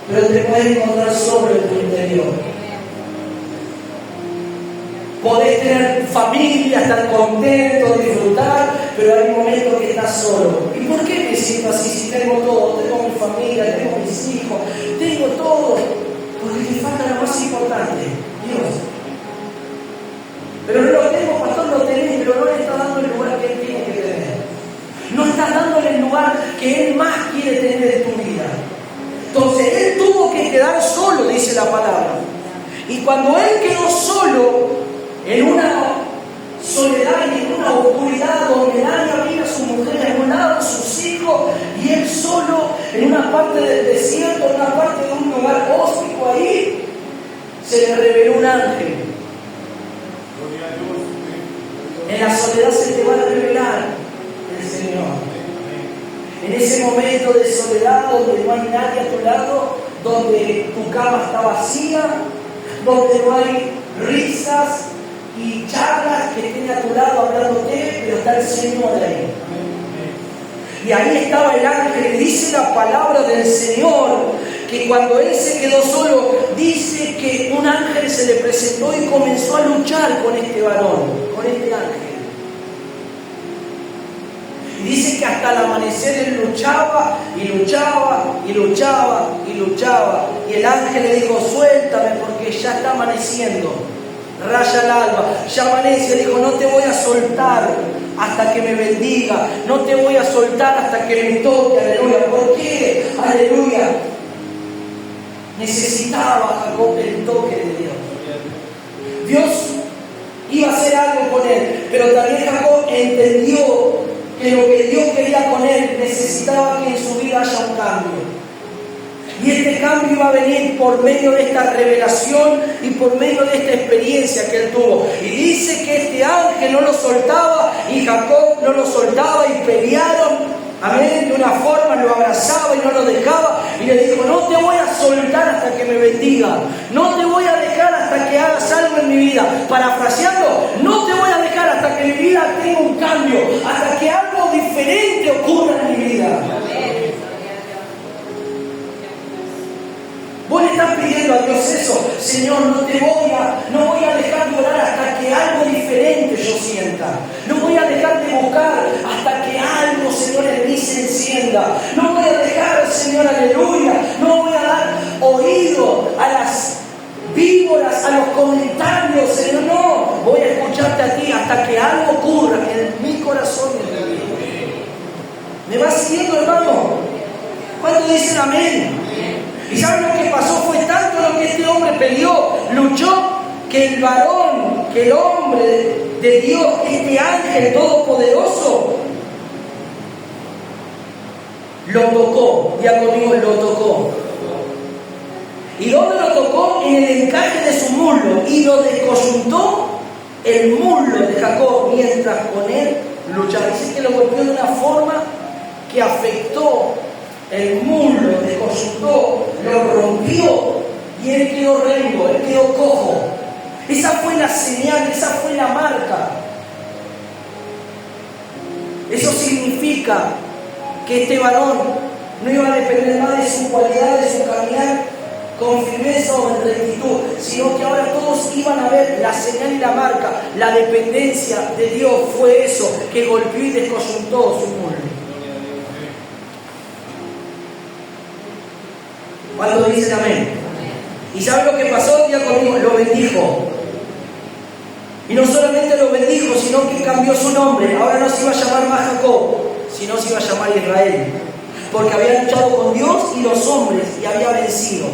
pero te puedes encontrar solo en tu interior. Podés tener familia, estar contento, disfrutar, pero hay momentos que estás solo. ¿Y por qué me siento así si tengo todo? Tengo mi familia, tengo mis hijos, tengo todo. Porque te falta lo más importante, Dios. Pero no lo tengo, pastor, lo tenés, pero no le estás dando el lugar que Él tiene que tener. No estás dándole el lugar que Él más quiere tener en tu vida. Entonces Él tuvo que quedar solo, dice la palabra. Y cuando Él quedó solo, en una soledad y en una oscuridad donde nadie había, su mujer en un lado, sus hijos, y él solo en una parte del desierto, en una parte de un lugar hóspico ahí, se le reveló un ángel. En la soledad se te va a revelar el Señor. En ese momento de soledad donde no hay nadie a tu lado, donde tu cama está vacía, donde no hay risas y charlas que estén a tu lado hablándote, pero está el Señor ahí. Y ahí estaba el ángel. Dice la palabra del Señor que cuando él se quedó solo, dice que un ángel se le presentó y comenzó a luchar con este varón, con este ángel. Y dice que hasta el amanecer él luchaba y luchaba y luchaba y luchaba. Y el ángel le dijo: suéltame porque ya está amaneciendo. Raya el alba, ya amanece. Dijo: no te voy a soltar hasta que me bendiga, no te voy a soltar hasta que me toque. Aleluya. ¿Por qué? Aleluya. Necesitaba Jacob el toque de Dios. Dios iba a hacer algo con él, pero también Jacob entendió que lo que Dios quería con él necesitaba que en su vida haya un cambio. Y este cambio iba a venir por medio de esta revelación y por medio de esta experiencia que él tuvo. Y dice que este ángel no lo soltaba y Jacob no lo soltaba y pelearon, amén, de una forma, lo abrazaba y no lo dejaba. Y le dijo: no te voy a soltar hasta que me bendiga, no te voy a dejar hasta que hagas algo en mi vida. Parafraseando, no te voy a dejar hasta que mi vida tenga un cambio, hasta que algo diferente ocurra en mi vida. Vos le estás pidiendo a Dios eso: Señor, no voy a dejar de orar hasta que algo diferente yo sienta. No voy a dejar de buscar hasta que algo, Señor, en mí se encienda. No voy a dejar, Señor, aleluya, no voy a dar oído a las víboras, a los comentarios, Señor, no. Voy a escucharte a ti hasta que algo ocurra en mi corazón y en mi vida. ¿Me vas siguiendo, hermano? ¿Cuántos dicen amén? ¿Y saben lo que pasó? Fue tanto lo que este hombre peleó, luchó, que el varón, que el hombre de Dios, este ángel todopoderoso, lo tocó. Ya conmigo, lo tocó. ¿Y dónde lo tocó? En el encaje de su muslo. Y lo descoyuntó el muslo de Jacob mientras con él luchaba. Dice que lo golpeó de una forma que afectó el muslo, descoyuntó, lo rompió. y él quedó rengo, él quedó cojo. Esa fue la señal, esa fue la marca. Eso significa que este varón no iba a depender más de su cualidad, de su caminar con firmeza o en rectitud, sino que ahora todos iban a ver la señal y la marca. La dependencia de Dios fue eso que golpeó y descoyuntó su molde. ¿Cuántos dicen amén? ¿Y sabe lo que pasó? Día conmigo, lo bendijo. Y no solamente lo bendijo, sino que cambió su nombre. Ahora no se iba a llamar más Jacob, sino se iba a llamar Israel. Porque había luchado con Dios y los hombres y había vencido.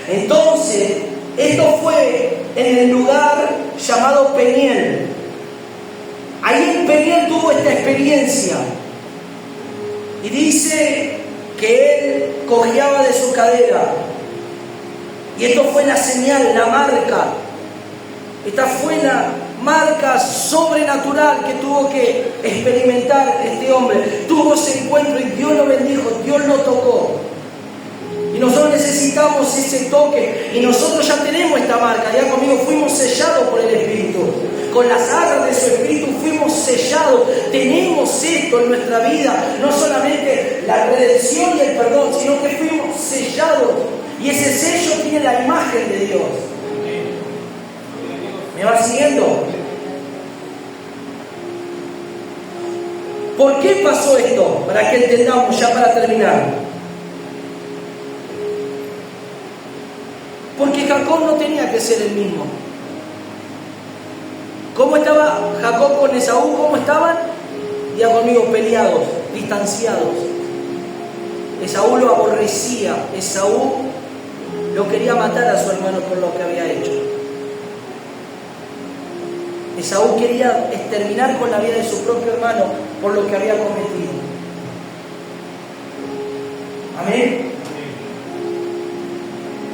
Entonces, esto fue en el lugar llamado Peniel. Ahí en Peniel tuvo esta experiencia. Y dice que él cojeaba de su cadera. Y esto fue la señal, la marca. Esta fue la marca sobrenatural que tuvo que experimentar este hombre. Tuvo ese encuentro y Dios lo bendijo, Dios lo tocó. Y nosotros necesitamos ese toque. Y nosotros ya tenemos esta marca. Ya conmigo fuimos sellados por el Espíritu. Con las arras de su Espíritu fuimos sellados. Tenemos esto en nuestra vida. No solamente la redención y el perdón, sino que fuimos sellados. Y ese sello tiene la imagen de Dios. ¿Me va siguiendo? ¿Por qué pasó esto? Para que entendamos, ya para terminar. Porque Jacob no tenía que ser el mismo. ¿Cómo estaba Jacob con Esaú? ¿Cómo estaban? Ya conmigo, peleados, distanciados. Esaú lo aborrecía. Esaú lo quería matar a su hermano por lo que había hecho. Esaú quería exterminar con la vida de su propio hermano por lo que había cometido. Amén.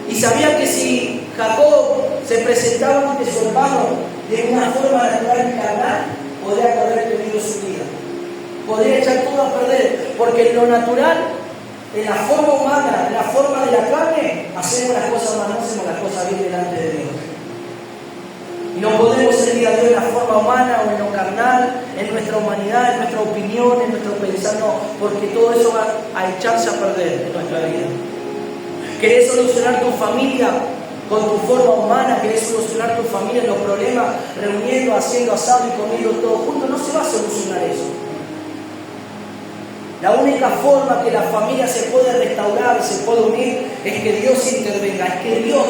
Y sabía que si Jacob se presentaba ante su hermano de una forma natural y carnal, podría correr peligro su vida. Podría echar todo a perder, porque en lo natural, en la forma humana, en la forma de la carne, hacemos las cosas mal, no hacemos las cosas bien delante de Dios. Y no podemos servir a Dios en la forma humana o en lo carnal, en nuestra humanidad, en nuestra opinión, en nuestro pensar, no, porque todo eso va a echarse a perder en nuestra vida. ¿Querés solucionar tu familia con tu forma humana? ¿Querés solucionar tu familia los problemas reuniendo, haciendo asado y comiendo todo juntos? No se va a solucionar eso. La única forma que la familia se puede restaurar, se puede unir, es que Dios intervenga, es que Dios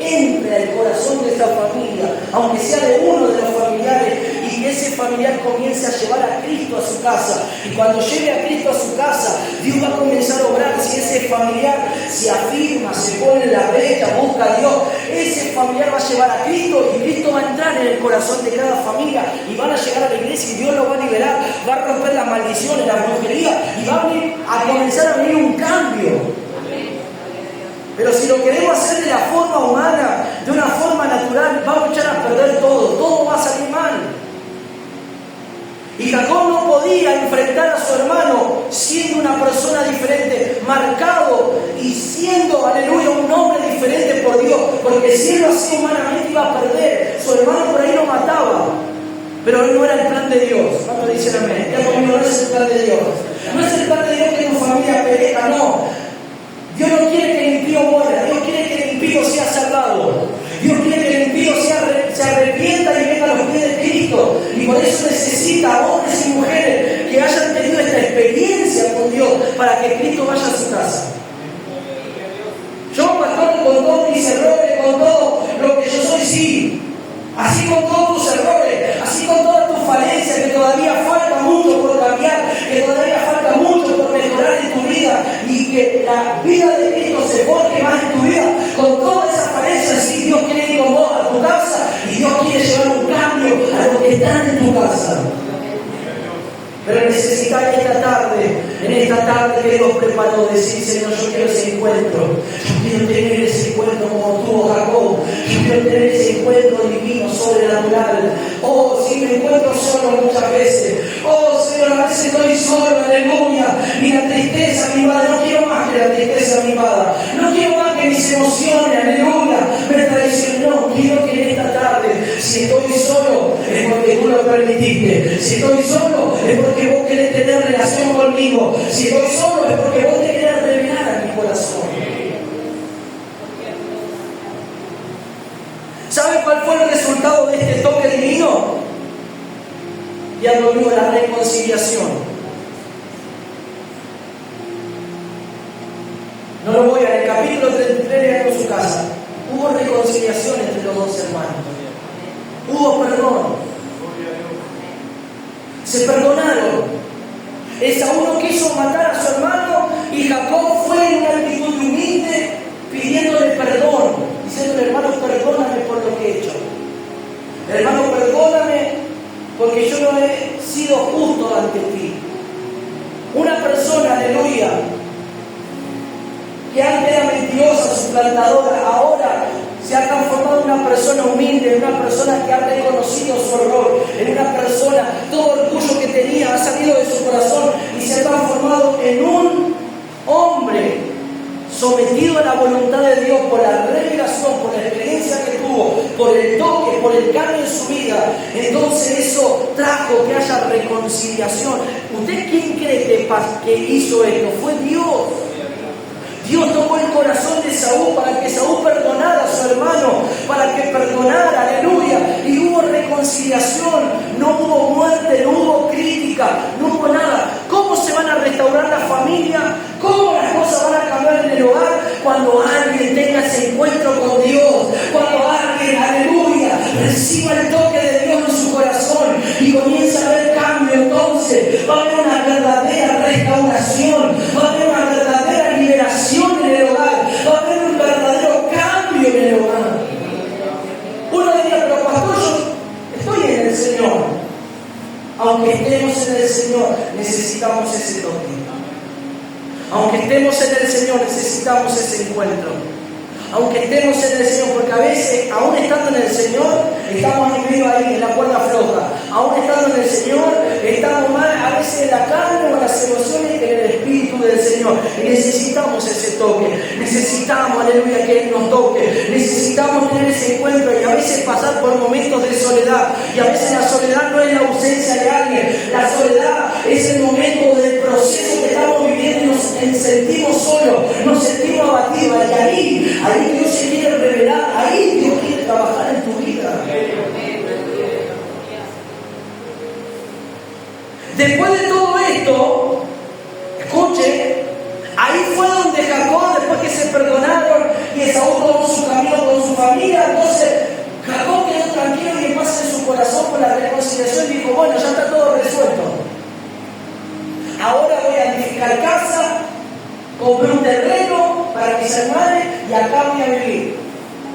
entre al corazón de esa familia, aunque sea de uno de los familiares, y que ese familiar comience a llevar a Cristo a su casa. Y cuando lleve a Cristo a su casa, Dios va a comenzar a obrar. Si ese familiar se afirma, se pone en la brecha, busca a Dios, ese familiar va a llevar a Cristo y Cristo va a entrar en el corazón de cada familia y van a llegar a la iglesia y Dios los va a liberar, va a romper las maldiciones, la brujería y va a comenzar a venir un cambio. Pero si lo queremos hacer de la forma humana, de una forma natural, vamos a echar a perder todo va a salir mal. Y Jacob no podía enfrentar a su hermano siendo una persona diferente, marcado y siendo, aleluya, un hombre diferente por Dios, porque si él lo hacía humanamente iba a perder, su hermano por ahí lo mataba, pero no era el plan de Dios. ¿Cuánto dicen amén? Ya conmigo, no es el plan de Dios. No es el plan de Dios que tu familia pereja, no. Dios no quiere que el impío muera, Dios quiere que el impío sea salvado. Dios quiere que el impío se arrepienta y venga a los pies de Cristo. Y por eso necesita hombres y mujeres que hayan tenido esta experiencia con Dios para que Cristo vaya a su casa. Yo, pastor, con todos mis errores, con todo lo que yo soy, sí. Así con todos tus errores, así con todas tus falencias, que todavía falta mucho por cambiar, que todavía falta mucho por mejorar en tu vida y que la vida de Cristo se forje más en tu vida. Con todas esas falencias, sí, Dios quiere ir con vos a tu casa y Dios quiere llevar un cambio a los que están en tu casa. Pero necesitas en esta tarde que Dios preparó, decir: Señor, yo quiero ese encuentro, yo quiero tener ese encuentro como tuvo Jacob, yo quiero tener ese encuentro divino, sobrenatural. Oh, si me encuentro solo muchas veces, oh Señor, a veces estoy solo, aleluya, y la tristeza me invade, no quiero más que la tristeza me invada, no quiero más que mis emociones, aleluya. Si estoy solo, es porque tú lo permitiste. Si estoy solo, es porque vos querés tener relación conmigo. Si estoy solo, es porque vos te querés revelar a mi corazón. ¿Sabe cuál fue el resultado de este toque divino? Ya volvió la reconciliación. No lo voy a, en el capítulo 33 de su casa, hubo reconciliación entre los dos hermanos. Hubo perdón. Se perdonaron. Esaú no quiso matar a su hermano y Jacob fue en una actitud humilde pidiéndole perdón, diciéndole: hermano, perdóname por lo que he hecho. Hermano, perdóname porque yo no he sido justo ante ti. Una persona, aleluya, que antes era mentirosa, suplantadora, ahora se ha transformado en una persona humilde, en una persona que ha reconocido su error, en una persona, todo el orgullo que tenía ha salido de su corazón y se ha transformado en un hombre sometido a la voluntad de Dios por la revelación, por la experiencia que tuvo, por el toque, por el cambio en su vida. Entonces eso trajo que haya reconciliación. ¿Usted quién cree que hizo esto? Fue Dios. Dios tocó el corazón de Saúl para que Saúl perdonara a su hermano, para que perdonara, aleluya, y hubo reconciliación, no hubo muerte, no hubo crítica, no hubo nada. ¿Cómo se van a restaurar la familia? ¿Cómo las cosas van a cambiar en el hogar? Cuando alguien tenga ese encuentro con Dios, cuando alguien, aleluya, reciba el toque de Dios en su corazón y comienza a haber cambio. Entonces va a haber una verdadera restauración, va a haber una verdadera liberación en el hogar, va a haber un verdadero cambio en el hogar. Uno diría: pero pastor, yo estoy en el Señor. Aunque estemos en el Señor, necesitamos ese toque. Aunque estemos en el Señor, necesitamos ese encuentro. Aunque estemos en el Señor, porque a veces, aún estando en el Señor, estamos ahí en la cuerda floja. Aún estando en el Señor, estamos mal, a veces en la carne o en las emociones, que en el Espíritu del Señor. Y necesitamos ese toque. Necesitamos, aleluya, que Él nos toque. Necesitamos tener ese encuentro y a veces pasar por momentos de soledad. Y a veces la soledad no es la ausencia de alguien. La soledad es el momento del proceso que estamos viviendo y nos sentimos solos, nos sentimos abatidos. Y ahí Dios se quiere revelar, ahí Dios quiere trabajar en tu vida. Después de todo esto, escuche, ahí fue donde Jacob, después que se perdonaron y Esaú tomó su camino con su familia, entonces Jacob quedó tranquilo y en paz en su corazón con la reconciliación y dijo: bueno, ya está todo resuelto. Ahora voy a edificar casa, compré un terreno para mis hermanos y acá voy a vivir.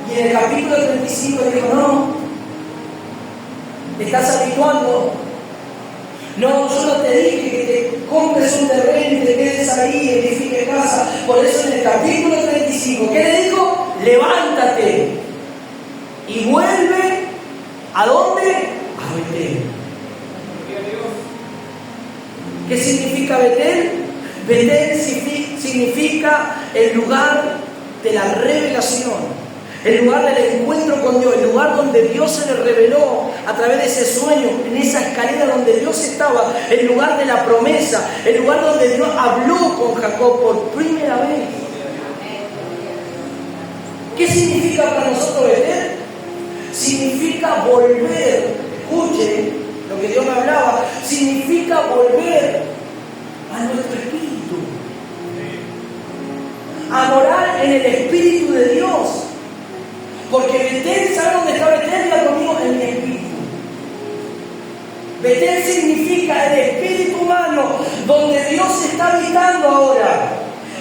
Y en el capítulo 35 dijo: no, te estás habituando. No, yo no te dije que te compres un terreno y te quedes ahí y edifiques casa. Por eso en el capítulo 35, ¿qué le dijo? Levántate y vuelve. ¿A dónde? A Betel. ¿Qué significa Betel? Betel significa el lugar de la revelación, el lugar del encuentro con Dios, el lugar donde Dios se le reveló a través de ese sueño, en esa escalera donde Dios estaba, el lugar de la promesa, el lugar donde Dios habló con Jacob por primera vez. ¿Qué significa para nosotros Betel? Significa volver. Escuche lo que Dios me hablaba. Significa volver a nuestro espíritu, a morar en el Espíritu de Dios. Porque Betel, ¿sabe dónde está Betel? Diga conmigo: en mi espíritu. Betel significa el espíritu humano, donde Dios está habitando ahora.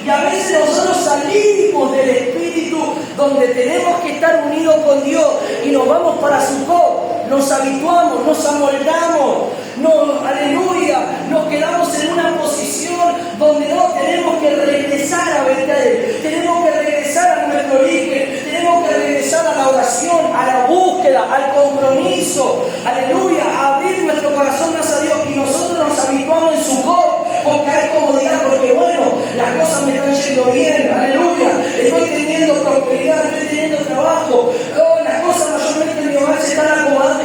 Y a veces nosotros salimos del espíritu, donde tenemos que estar unidos con Dios, y nos vamos para Sucot, nos habituamos, nos amoldamos, aleluya, nos quedamos en una posición donde no tenemos que regresar a Betel, tenemos que regresar a nuestro origen, tenemos que regresar a la oración, a la búsqueda, al compromiso, aleluya, a abrir nuestro corazón más a Dios. Y nosotros nos habituamos en Sucot, porque hay comodidad, porque bueno, las cosas me están yendo bien, aleluya, estoy teniendo prosperidad, estoy teniendo trabajo, las cosas mayormente en mi hogar se están acomodando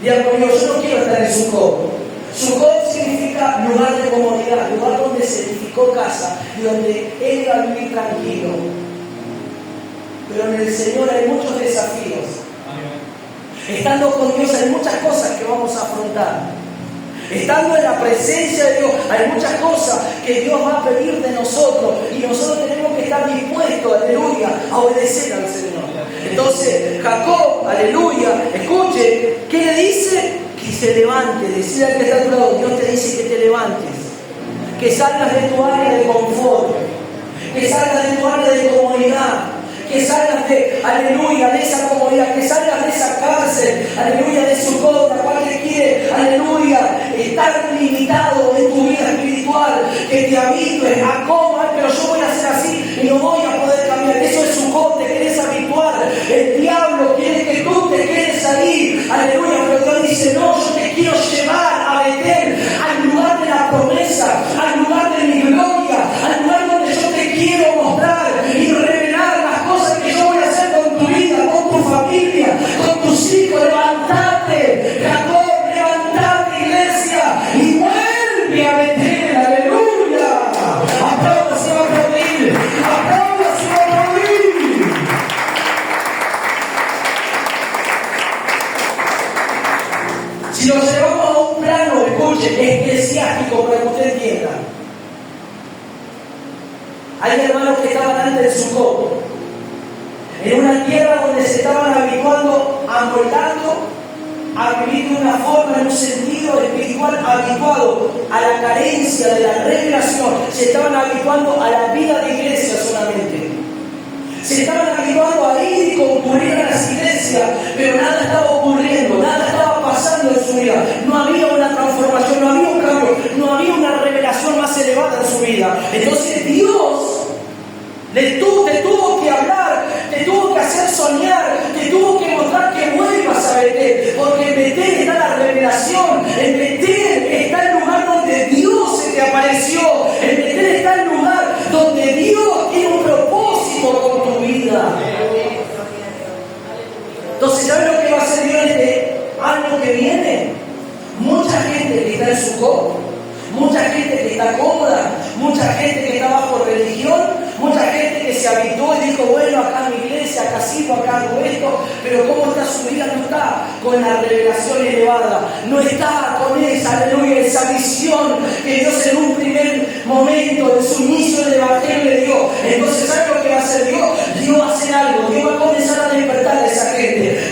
Digan conmigo, yo no quiero estar en Sucot. Sucot significa lugar de comodidad, lugar donde se edificó casa y donde él iba a vivir tranquilo. Pero en el Señor hay muchos desafíos. Estando con Dios hay muchas cosas que vamos a afrontar. Estando en la presencia de Dios hay muchas cosas que Dios va a pedir de nosotros y nosotros tenemos que estar dispuestos, aleluya, a obedecer al Señor. Entonces Jacob, aleluya, escuche, ¿qué le dice? Que se levante. Decide al que está a tu lado, Dios te dice que te levantes, que salgas de tu área de confort, que salgas de tu área de comodidad, que salgas de, aleluya, de esa comodidad, que salgas de esa cárcel, aleluya, de su coda, la cual te quiere, aleluya, estar limitado en tu vida espiritual, que te habitúes a cómo, pero yo voy a ser así y no voy a poder cambiar. Eso es su coda, te quieres habituar, el diablo quiere que tú te quedes ahí, aleluya, pero Dios dice, no, yo te quiero llevar a Betel, al lugar de la promesa, al lugar de mi gloria, al lugar donde yo te quiero mostrar y revelar las cosas que yo voy a hacer con tu vida, con tu familia, con tus hijos. Levántate, Jacob, levántate, iglesia, y vuelve a Betel, aleluya. Aplausos y va a aplaudir, aplausos y va a aplaudir. Si lo llevamos a un plano, escuche, eclesiástico, para que usted entienda. Hay hermanos que estaban antes de Sucot, en una tierra donde se estaban habituando, amoldando a vivir de una forma, en un sentido espiritual, habituado a la carencia de la revelación. Se estaban habituando a la vida de iglesia solamente. Se estaban habituando a ir y concurrir a las iglesias, pero nada estaba ocurriendo, nada estaba pasando en su vida. No había una transformación, no había un cambio, no había una revelación más elevada en su vida. Entonces Dios te tuvo que hablar, te tuvo que hacer soñar, te tuvo que mostrar que vuelvas a Betel, porque en Betel está la revelación, en Betel está el lugar donde Dios se te apareció, en Betel está el lugar donde Dios tiene un propósito con tu vida. Entonces, ¿sabes lo que va a hacer Dios este año que viene? Mucha gente que está en su copa, mucha gente que está cómoda, mucha gente que está bajo religión, mucha gente que se habituó y dijo, bueno, acá en mi iglesia, acá sigo, acá hago esto, pero ¿cómo está su vida? No está con la revelación elevada, no está con esa, aleluya, esa visión que Dios en un primer momento, en su inicio del Evangelio le dio. Entonces, ¿sabes lo que va a hacer Dios? Dios va a hacer algo, Dios va a comenzar a despertar a esa gente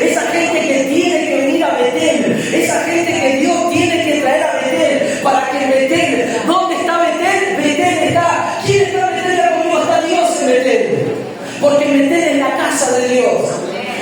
que tiene que venir a Betel, esa gente que Dios tiene que traer a Betel, para que Betel, ¿dónde está Betel? Betel está, ¿quién está Betel? Está Dios en Betel, porque Betel es la casa de Dios,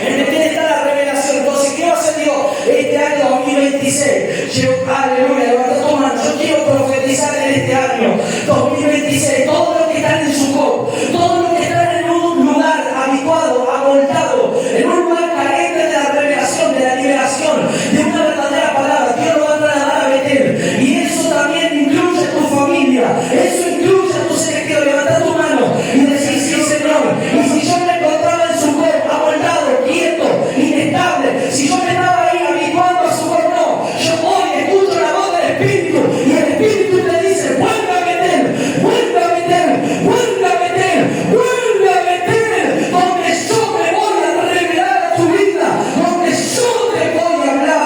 en Betel está la revelación. Entonces, ¿qué va a hacer Dios este año 2026? Aleluya, levanta tu mano, yo quiero profetizar en este año 2026, todos los que están en su copa, todos los que están en un lugar habituado, amoldado, en un lugar carente de la revelación, de la liberación, de una verdadera palabra, Dios lo va a trasladar a Betel, y eso también incluye a tu familia, eso incluye a tus elegidos. Levanta tu mano y decir, sí, Señor. Y si yo me encontraba en su cuerpo, amoldado, quieto, inestable, si yo me estaba ahí habituando a su cuerpo, no, yo voy, escucho la voz del Espíritu, y el Espíritu te dice, vuelve a Betel, vuelve a Betel, vuelve a Betel, vuelve a Betel, donde yo me voy a revelar a tu vida, donde yo te voy a hablar.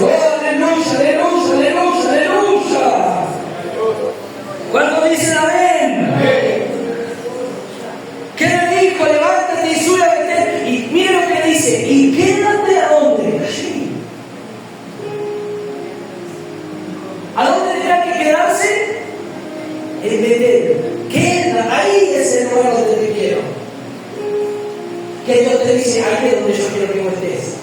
Oh, aleluya, aleluya, aleluya, aleluya. ¿Cuántos dicen amén? ¿Qué le dijo? Levántate y sube a Betel. Y mire lo que le dice. ¿Y quédate a dónde? Allí. ¿A dónde tendrá que quedarse? En Betel. Queda. Ahí es el lugar donde te quiero. Que Dios te dice, ahí es donde yo quiero que vos estés.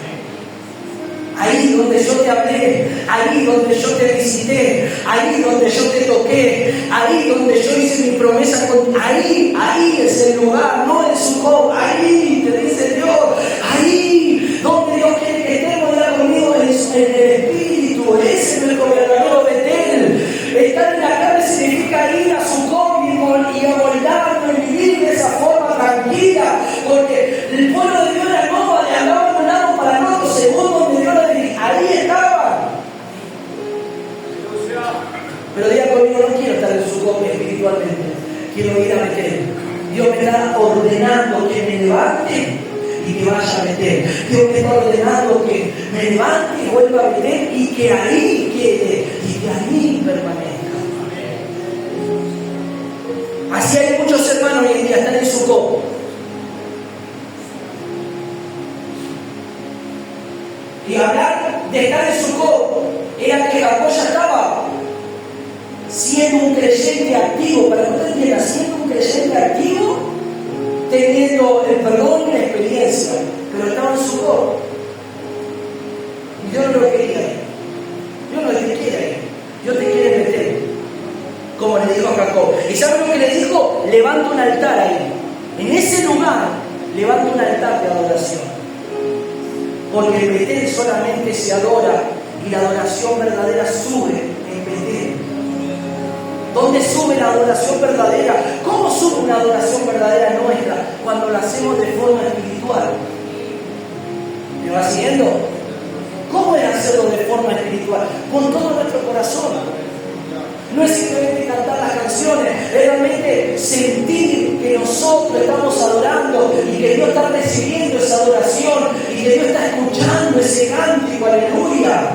Ahí donde yo te hablé, ahí donde yo te visité, ahí donde yo te toqué, ahí donde yo hice mi promesa contigo, ahí es el lugar, no en su copa, ahí te dice Dios, ahí donde Dios quiere que estemos ya conmigo en el Espíritu, ese es nuestro verdadero Betel. Estar en la carne significa ir a su copa y amoldarnos y vivir de esa forma tranquila, porque el pueblo de Dios era nómada, andaba abandonado Pero diga conmigo, no quiero estar en Sucot espiritualmente, quiero ir a Betel. Dios me está ordenando que me levante y que vaya a Betel. Dios me está ordenando que me levante y vuelva a Betel y que ahí quede y que ahí permanezca. Así hay muchos hermanos hoy en día, están en Sucot. Y hablar de estar en Sucot era que Jacob ya estaba siendo un creyente activo, para que usted entienda, siendo un creyente activo, teniendo el perdón y la experiencia, pero estaba en Sucot. Y Dios no lo quería ir. Dios no te quiere ir. Dios te quiere meter, como le dijo a Jacob. ¿Y saben lo que le dijo? Levanta un altar ahí. En ese lugar, levanta un altar de adoración. Porque en Betel solamente se adora y la adoración verdadera sube en Betel. ¿Dónde sube la adoración verdadera? ¿Cómo sube una adoración verdadera nuestra? Cuando la hacemos de forma espiritual. ¿Me va siguiendo? ¿Cómo es hacerlo de forma espiritual? Con todo nuestro corazón. No es simplemente cantar las canciones, es realmente sentir que nosotros estamos adorando y que Dios está recibiendo esa adoración y que Dios está escuchando ese cántico, aleluya.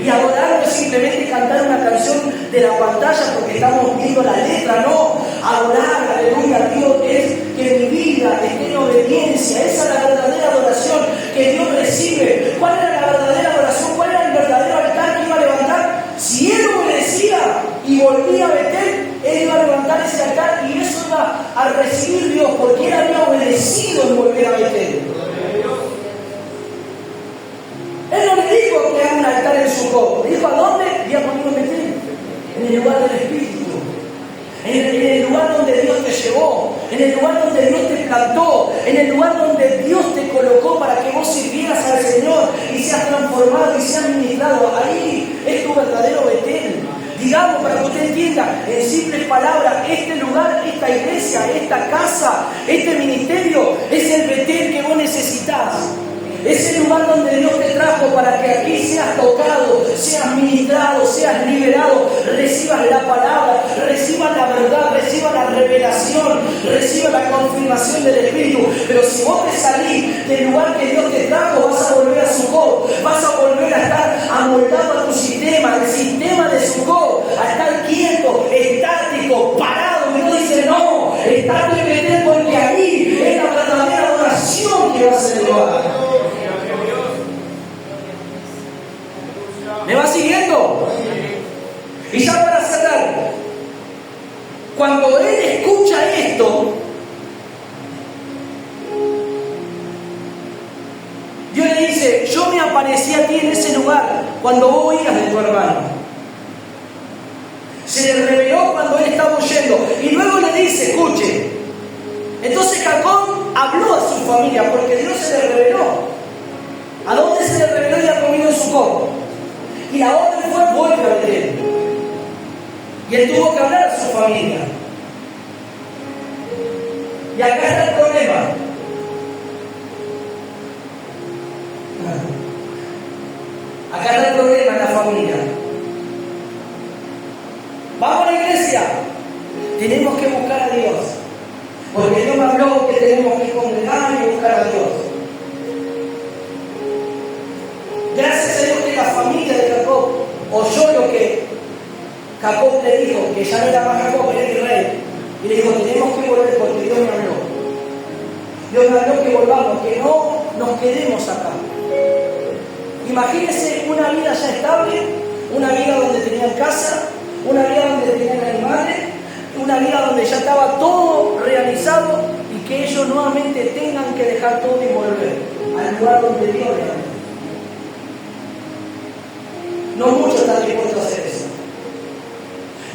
Y adorar no es simplemente cantar una canción de la pantalla porque estamos viendo la letra, no. Adorar, aleluya, a Dios es que mi vida esté en obediencia. Esa es la verdadera adoración que Dios recibe. ¿Cuál era la verdadera adoración? ¿Cuál era el verdadero altar que iba a levantar? Si él obedecía y volvía a Betel, él iba a levantar ese altar y eso iba a recibir Dios porque él había obedecido en volver a Betel. Él no le dijo que haga un altar en Sucot. Le dijo, ¿a dónde? Le iba a poner un Betel. En el lugar del Espíritu. En el lugar donde Dios te llevó. En el lugar donde Dios te plantó. En el lugar donde Dios te colocó para que vos sirvieras al Señor y seas transformado y seas ministrado. Ahí es tu verdadero Betel. Digamos, para que usted entienda, en simples palabras, este lugar, esta iglesia, esta casa, este ministerio es el Betel que vos necesitas. Es el lugar donde Dios te trajo para que aquí seas tocado, seas ministrado, seas liberado, recibas la palabra, recibas la verdad, recibas la revelación, recibas la confirmación del Espíritu. Pero si vos te salís del lugar que Dios te trajo, vas a volver a Sucot, vas a volver a estar amoldado a tu sistema, el sistema de Sucot, a estar quieto, estático, parado. Y Dios dice, no, estate en Betel porque ahí es la verdadera adoración que vas a elevar. ¿Me va siguiendo? Y ya para cerrar, cuando él escucha esto, Dios le dice, yo me aparecí a ti en ese lugar cuando vos huías de tu hermano. Se le reveló cuando él estaba huyendo. Y luego le dice, escuche, entonces Jacob habló a su familia porque Dios se le reveló. ¿A dónde se le reveló? Y ha comido en Sucot. Y la orden fue, vuelve a Betel. Y él tuvo que hablar a su familia. Y acá está el problema. Acá está el problema en la familia. Vamos a la iglesia. Tenemos que buscar a Dios. Porque Dios me habló que tenemos que congregar y buscar a Dios. Gracias a Dios que la familia de Jacob oyó lo que Jacob le dijo, que ya no era más Jacob, era Israel. Y le dijo, tenemos que volver porque Dios me habló. Dios me habló que volvamos, que no nos quedemos acá. Imagínense una vida ya estable, una vida donde tenían casa, una vida donde tenían animales, una vida donde ya estaba todo realizado y que ellos nuevamente tengan que dejar todo y volver al lugar donde Dios les habló. No muchos están dispuestos a hacer eso.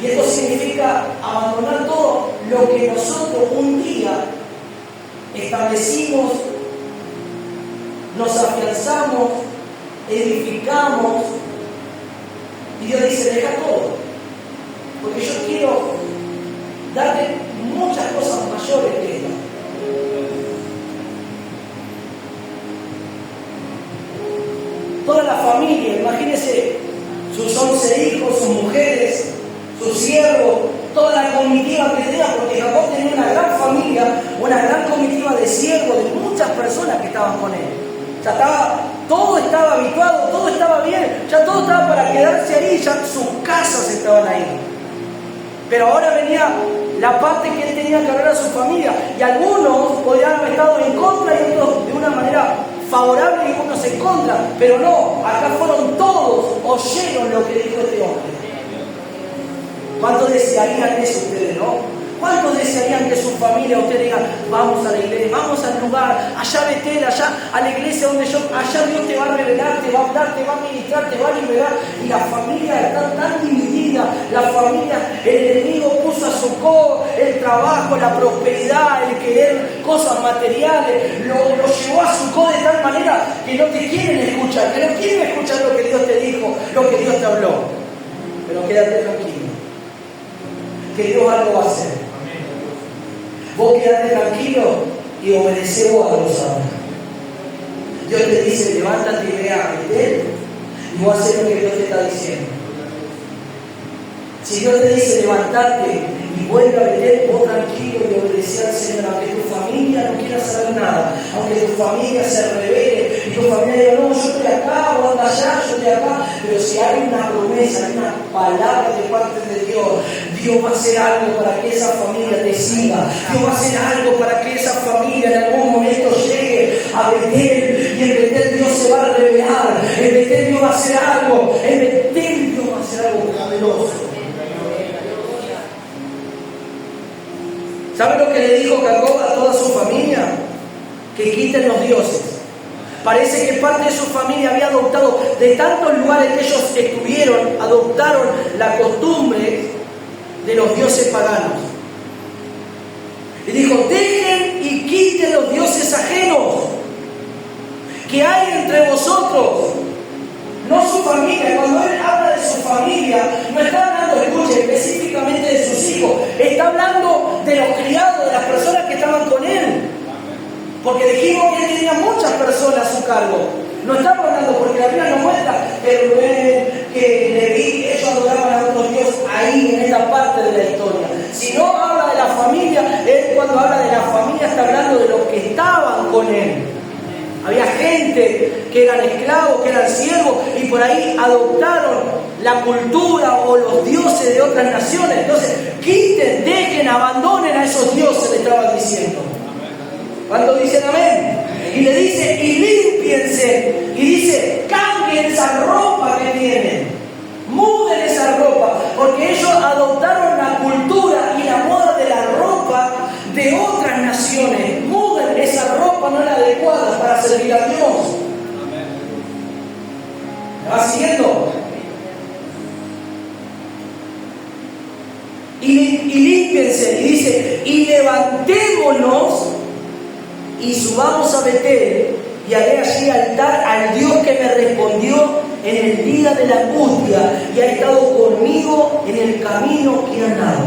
Y esto significa abandonar todo lo que nosotros un día establecimos, nos afianzamos, edificamos. Y Dios dice, deja todo. Porque yo quiero darte muchas cosas mayores que esta. Toda la familia, imagínense sus 11 hijos, sus mujeres, comitiva que tenía, porque Jacob tenía una gran familia, una gran comitiva de siervos, de muchas personas que estaban con él. Ya todo estaba habituado, todo estaba bien, ya todo estaba para quedarse ahí, ya sus casas estaban ahí. Pero ahora venía la parte que él tenía que hablar a su familia, y algunos podrían haber estado en contra y otros de una manera favorable y unos en contra, pero no, acá fueron todos, oyeron lo que dijo este hombre. ¿Cuántos desearían eso ustedes, no? ¿Cuántos desearían que su familia, ustedes digan, vamos a la iglesia, vamos al lugar, allá Betel, allá a la iglesia donde allá Dios te va a revelar, te va a hablar, te va a ministrar, te va a liberar? Y la familia está tan dividida, la familia, el enemigo puso a su codo el trabajo, la prosperidad, el querer cosas materiales, lo llevó a su codo de tal manera que no te quieren escuchar, que no quieren escuchar lo que Dios te dijo, lo que Dios te habló. Pero quédate tranquilo, que Dios algo va a hacer. Vos quedate tranquilo y obedece vos a Dios ahora. Dios te dice, levántate y ve a Betel, y vos haces lo que Dios te está diciendo. Si Dios te dice levantarte y vuelve a Betel, vos tranquilo y obedece al Señor, aunque tu familia no quiera saber nada, aunque tu familia se revele y tu familia diga, no, yo estoy acá, vos andás allá, yo estoy acá. Pero si hay una promesa, hay una palabra de parte de Dios, Dios va a hacer algo para que esa familia te siga. Dios va a hacer algo para que esa familia en algún momento llegue a Betel, y en Betel Dios se va a revelar, en Betel Dios va a hacer algo, en Betel Dios va a hacer algo poderoso. ¿Saben lo que le dijo Jacob a toda su familia? Que quiten los dioses. Parece que parte de su familia había adoptado, de tantos lugares que ellos estuvieron, adoptaron la costumbre de los dioses paganos. Y dijo, dejen y quiten los dioses ajenos que hay entre vosotros. No su familia. Cuando él habla de su familia, no está hablando, escuche, específicamente de sus hijos. Está hablando de los criados, de las personas que estaban con él. Porque dijimos que él tenía muchas personas a su cargo. No estamos hablando, porque la Biblia nos muestra que Rubén, que Leví, ellos adoraban a otros dioses ahí, en esta parte de la historia. Si no habla de la familia, él cuando habla de la familia está hablando de los que estaban con él. Había gente que eran esclavos, que eran siervos, y por ahí adoptaron la cultura o los dioses de otras naciones. Entonces, quiten, dejen, abandonen a esos dioses, le estaban diciendo. ¿Cuántos dicen amén? Y le dice, y límpiense. Y dice, cambien esa ropa que tienen. Muden esa ropa. Porque ellos adoptaron la cultura y la moda de la ropa de otras naciones. Muden esa ropa, no es la adecuada para servir a Dios. ¿Me va siguiendo? Y límpiense. Y dice, y levantémonos y subamos a Betel, y haré allí altar al Dios que me respondió en el día de la angustia y ha estado conmigo en el camino que he andado.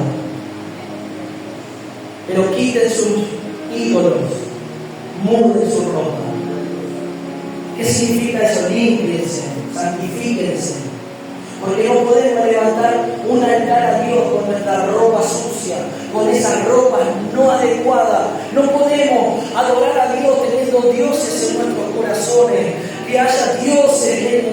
Pero quiten sus ídolos, muden su ropa. ¿Qué significa eso? Límpiense, santifíquense. Porque no podemos levantar un altar a Dios con nuestra ropa sucia, con esas ropas no adecuadas. No podemos adorar a Dios teniendo dioses en nuestros corazones, que haya dioses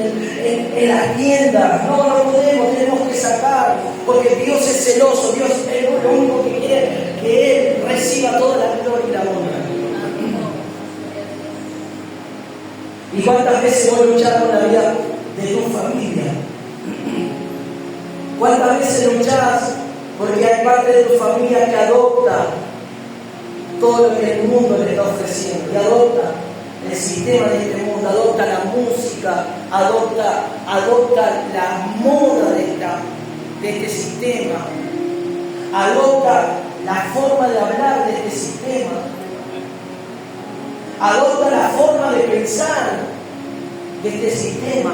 en las tiendas. No podemos, tenemos que sacar, porque Dios es celoso. Dios es lo único que quiere, que Él reciba toda la gloria y la honra. ¿Y cuántas veces voy a luchar con la vida de tu familia? ¿Cuántas veces luchas porque hay parte de tu familia que adopta todo lo que el mundo le está ofreciendo? Y adopta el sistema de este mundo, adopta la música, adopta la moda de este sistema, adopta la forma de hablar de este sistema, adopta la forma de pensar de este sistema.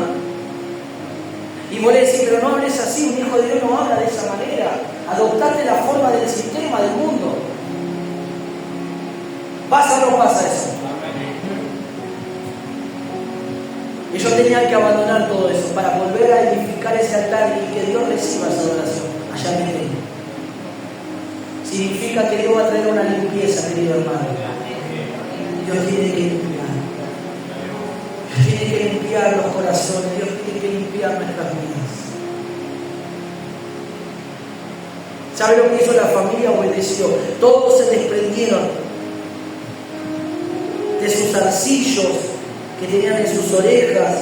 Y vos le decís, pero no hables así, un hijo de Dios no habla de esa manera. Adoptate la forma del sistema, del mundo. ¿Pasa o no pasa eso? Ellos tenían que abandonar todo eso para volver a edificar ese altar y que Dios reciba esa adoración allá en Betel. significa que Dios va a traer una limpieza, querido hermano. Dios tiene que limpiar. Dios tiene que limpiar los corazones. Dios tiene que limpiar nuestras vidas. ¿Sabe lo que hizo la familia? Obedeció. Todos se desprendieron de sus zarcillos que tenían en sus orejas,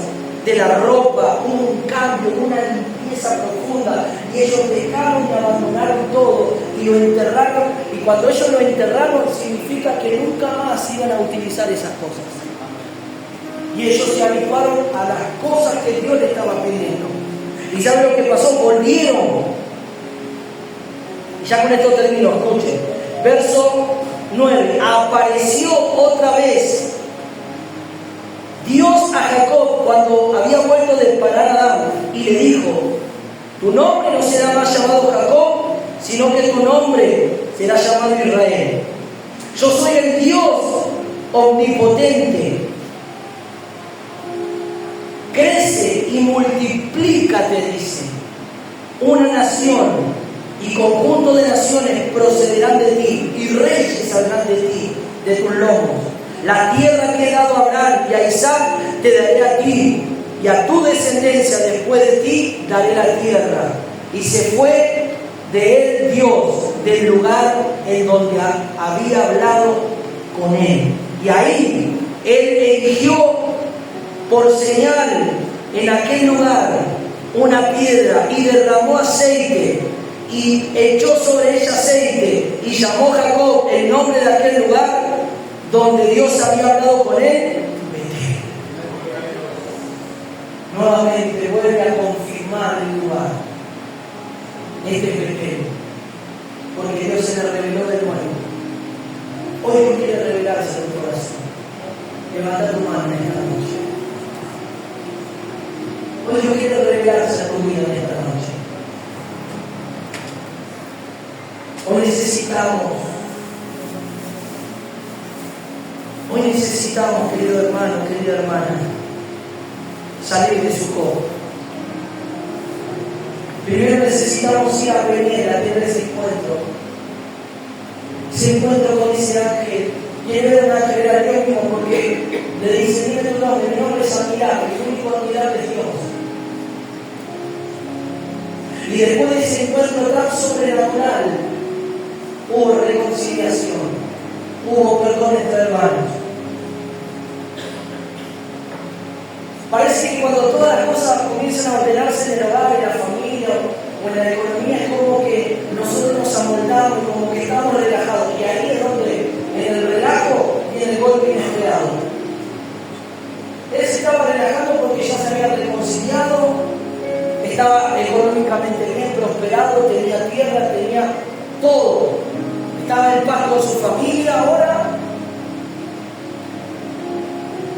de la ropa. Hubo un cambio, una limpieza profunda, y ellos dejaron y abandonaron todo y lo enterraron. Y cuando ellos lo enterraron, significa que nunca más iban a utilizar esas cosas. Y ellos se habituaron a las cosas que Dios les estaba pidiendo. ¿Y saben lo que pasó? Volvieron. Ya con esto termino, escuchen. Verso 9. Apareció otra vez Dios a Jacob cuando había vuelto de parar a Adán y le dijo: tu nombre no será más llamado Jacob, sino que tu nombre será llamado Israel. Yo soy el Dios omnipotente. Crece y multiplícate, dice. Una nación y conjunto de naciones procederán de ti, y reyes saldrán de ti, de tus lomos. La tierra que he dado a Abraham y a Isaac te daré a ti, y a tu descendencia después de ti daré la tierra. Y se fue de él Dios del lugar en donde había hablado con él. Y ahí él eligió por señal en aquel lugar una piedra y derramó aceite y echó sobre ella aceite y llamó Jacob el nombre de aquel lugar donde Dios había hablado con él, Betel. Nuevamente vuelve a confirmar el lugar. Este es Betel, porque Dios se le reveló de nuevo. Hoy Dios quiere revelarse en tu corazón. Levanta tu mano en esta noche. Hoy Dios quiere revelarse a tu vida en esta noche. Hoy necesitamos, querido hermano, querida hermana, salir de su copa. Primero necesitamos ir a Belén, a tener ese encuentro. Ese encuentro con ese ángel. Quiere ver un ángel era Dios mismo, porque le dice: dime tu nombre, mi nombre es admirable, el único admirable es Dios. Y después de ese encuentro tan sobrenatural, hubo reconciliación, hubo perdón entre hermanos. Parece que cuando todas las cosas comienzan a ordenarse en el hogar, en la familia o en la economía, es como que nosotros nos amoldamos, como que estamos relajados. Y ahí es donde, en el relajo, viene el golpe inesperado. Él se estaba relajando porque ya se había reconciliado, estaba económicamente bien prosperado, tenía tierra, tenía todo. Estaba en paz con su familia ahora.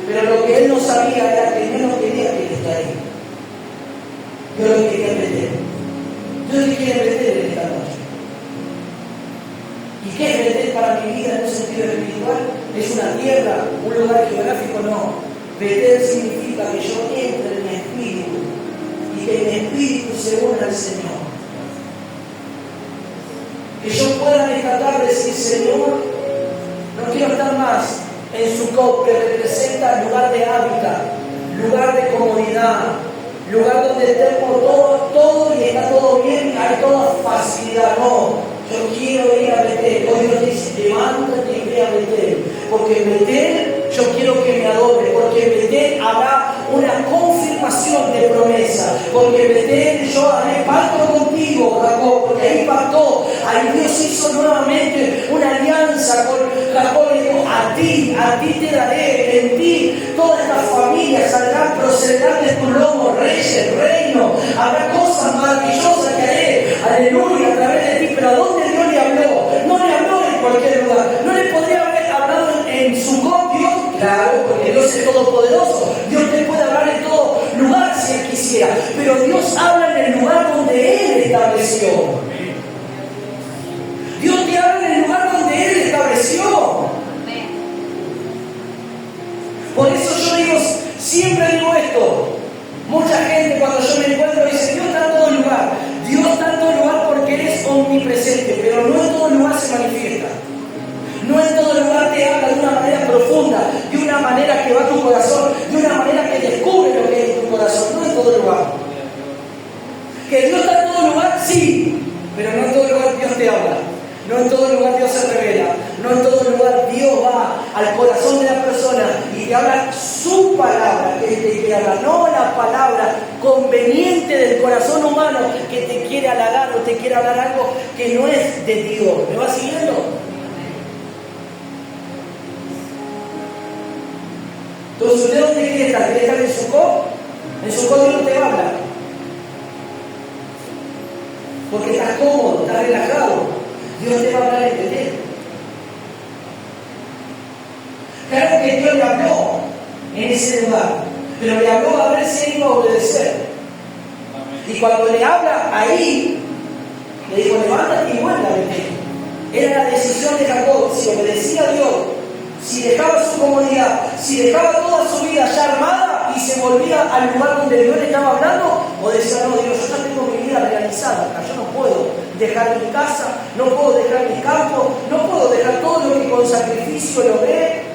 Pero lo que él no sabía era que él no quería que él esté ahí. Dios lo quería meter. Dios le quiere meter en esta noche. ¿Y qué es meter para mi vida en un sentido espiritual? ¿Es una tierra, un lugar geográfico? No. Meter significa que yo entre en mi espíritu y que mi espíritu se una al Señor. Que yo pueda rescatar, decir: Señor, no quiero estar más en Sucot, que representa el lugar de hábitat, lugar de comodidad, lugar donde tengo todo y está todo bien, hay toda facilidad. No, yo quiero ir a Betel. Hoy Dios dice: levántate y ve a Betel, porque en Betel yo quiero que me adore, porque en Betel habrá una confirmación de promesa, porque en Betel yo haré pacto contigo, Jacob, porque ahí pactó, ahí Dios hizo nuevamente una alianza con Jacob y dijo: a ti te daré, en ti todas las familias saldrán, procederán de tu lomo, reyes, reino, habrá cosas maravillosas que haré, aleluya, a través de ti. Pero ¿a dónde Dios le habló? No le habló en cualquier lugar, no le podría haber hablado en su Dios, claro, porque Dios es todopoderoso, Dios te puede hablar en todo lugar si Él quisiera, pero Dios habla en el lugar donde Él estableció. Dios te habla en el lugar donde Él estableció. Por eso yo digo, siempre digo esto. Mucha gente cuando yo me encuentro dice: Dios está en todo lugar. Dios está en todo lugar porque Él es omnipresente, pero no en todo lugar se manifiesta. No en todo lugar te habla de una manera profunda, de una manera que va a tu corazón, de una manera que descubre lo que hay en tu corazón. No en todo lugar. Que Dios está en todo lugar, sí, pero no en todo lugar Dios te habla. No en todo lugar Dios se revela. No en todo lugar Dios va al corazón de la persona y te habla su palabra, que te quiere hablar, no la palabra conveniente del corazón humano que te quiere halagar o te quiere hablar algo que no es de Dios. ¿Me vas siguiendo? Entonces, ¿usted dónde quiere estar? ¿Quiere estar en Sucot? En Sucot Dios no te va a hablar. Porque estás cómodo, estás relajado. Dios te va a hablar en Betel. Claro que Dios le habló en ese lugar, pero le habló a ver si él iba a obedecer. Y cuando le habla ahí, le dijo, levántate y vuelve a Betel. Era la decisión de Jacob, si obedecía a Dios, si dejaba su comodidad, si dejaba toda su vida ya armada y se volvía al lugar donde Dios le estaba hablando, o decía, no, Dios, yo ya tengo mi vida realizada acá, yo no puedo dejar mi casa, no puedo dejar mi campo, no puedo dejar todo lo que con sacrificio logré.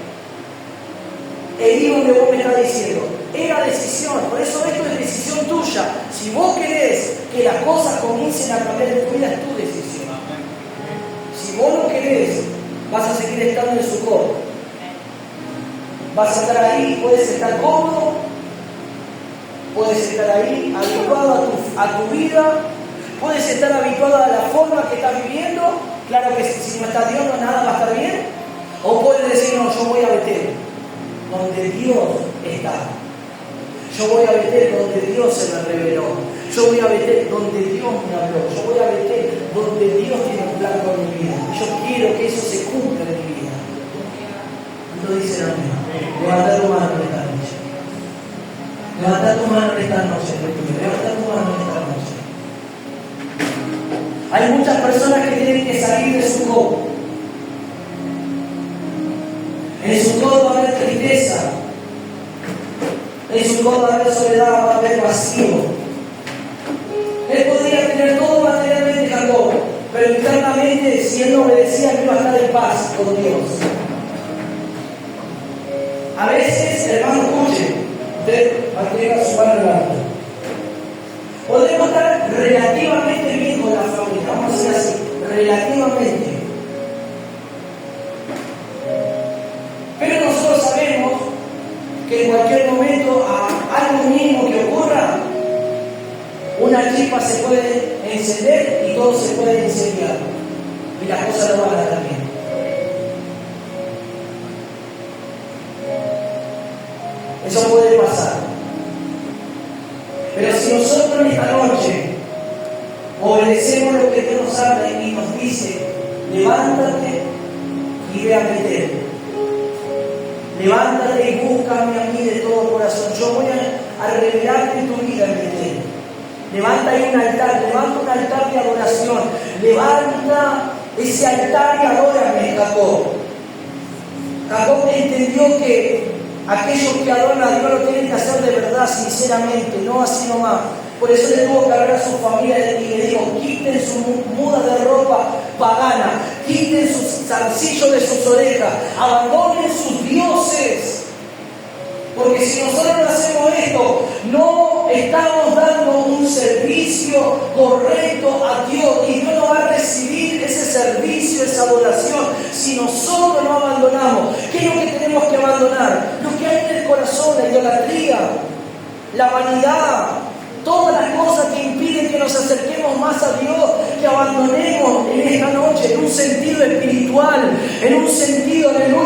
El hijo que vos me estás diciendo, era decisión, por eso esto es decisión tuya. Si vos querés que las cosas comiencen a cambiar en tu vida, es tu decisión. Si vos no querés, vas a seguir estando en su corpo. Vas a estar ahí, puedes estar cómodo, puedes estar ahí habituado a tu vida, puedes estar habituado a la forma que estás viviendo. Claro que si no está Dios, no nada va a estar bien. O puedes decir, no, yo voy a Betel, donde Dios está. Yo voy a Betel donde Dios se me reveló. Yo voy a Betel donde Dios me habló. Yo voy a Betel donde Dios tiene un plan con mi vida. Yo quiero que eso se cumpla en mi vida. ¿Cuánto dicen amén? Levanta tu mano esta noche. Levanta tu mano esta noche. Levanta tu mano esta noche. Hay muchas personas que tienen que salir de su codo. En su codo va a haber tristeza. En su codo va a haber soledad, va a haber vacío. Él podría tener todo materialmente Jacob, pero internamente, si él no obedecía, no iba a estar en paz con Dios. A veces, hermano, escuche, usted mantenga su mano en alto. Podemos estar relativamente bien con la familia, vamos a decir así, relativamente. Pero nosotros sabemos que en cualquier momento, a algo mínimo que ocurra, una chispa se puede encender y todo se puede incendiar. Y las cosas no van a estar bien. Eso puede pasar. Pero si nosotros en esta noche obedecemos lo que Dios nos habla y nos dice, levántate y ve a Betel. Levántate y búscame a mí de todo corazón. Yo voy a revelarte tu vida en Betel. Levanta ahí un altar, levanta un altar de adoración. Levanta ese altar y adórame, Jacob. Jacob entendió que aquellos que adoran a Dios lo tienen que hacer de verdad, sinceramente, no así nomás. Por eso le tuvo que hablar a su familia y le dijo, quiten su muda de ropa pagana, quiten sus zarcillos de sus orejas, abandonen sus dioses. Porque si nosotros no hacemos esto, no estamos dando un servicio correcto a Dios y Dios no va a recibir ese servicio, esa adoración, si nosotros no abandonamos. ¿Qué es lo que tenemos que abandonar? Lo que hay en el corazón, la idolatría, la vanidad, todas las cosas que impiden que nos acerquemos más a Dios, que abandonemos en esta noche, en un sentido espiritual, en un sentido, aleluya,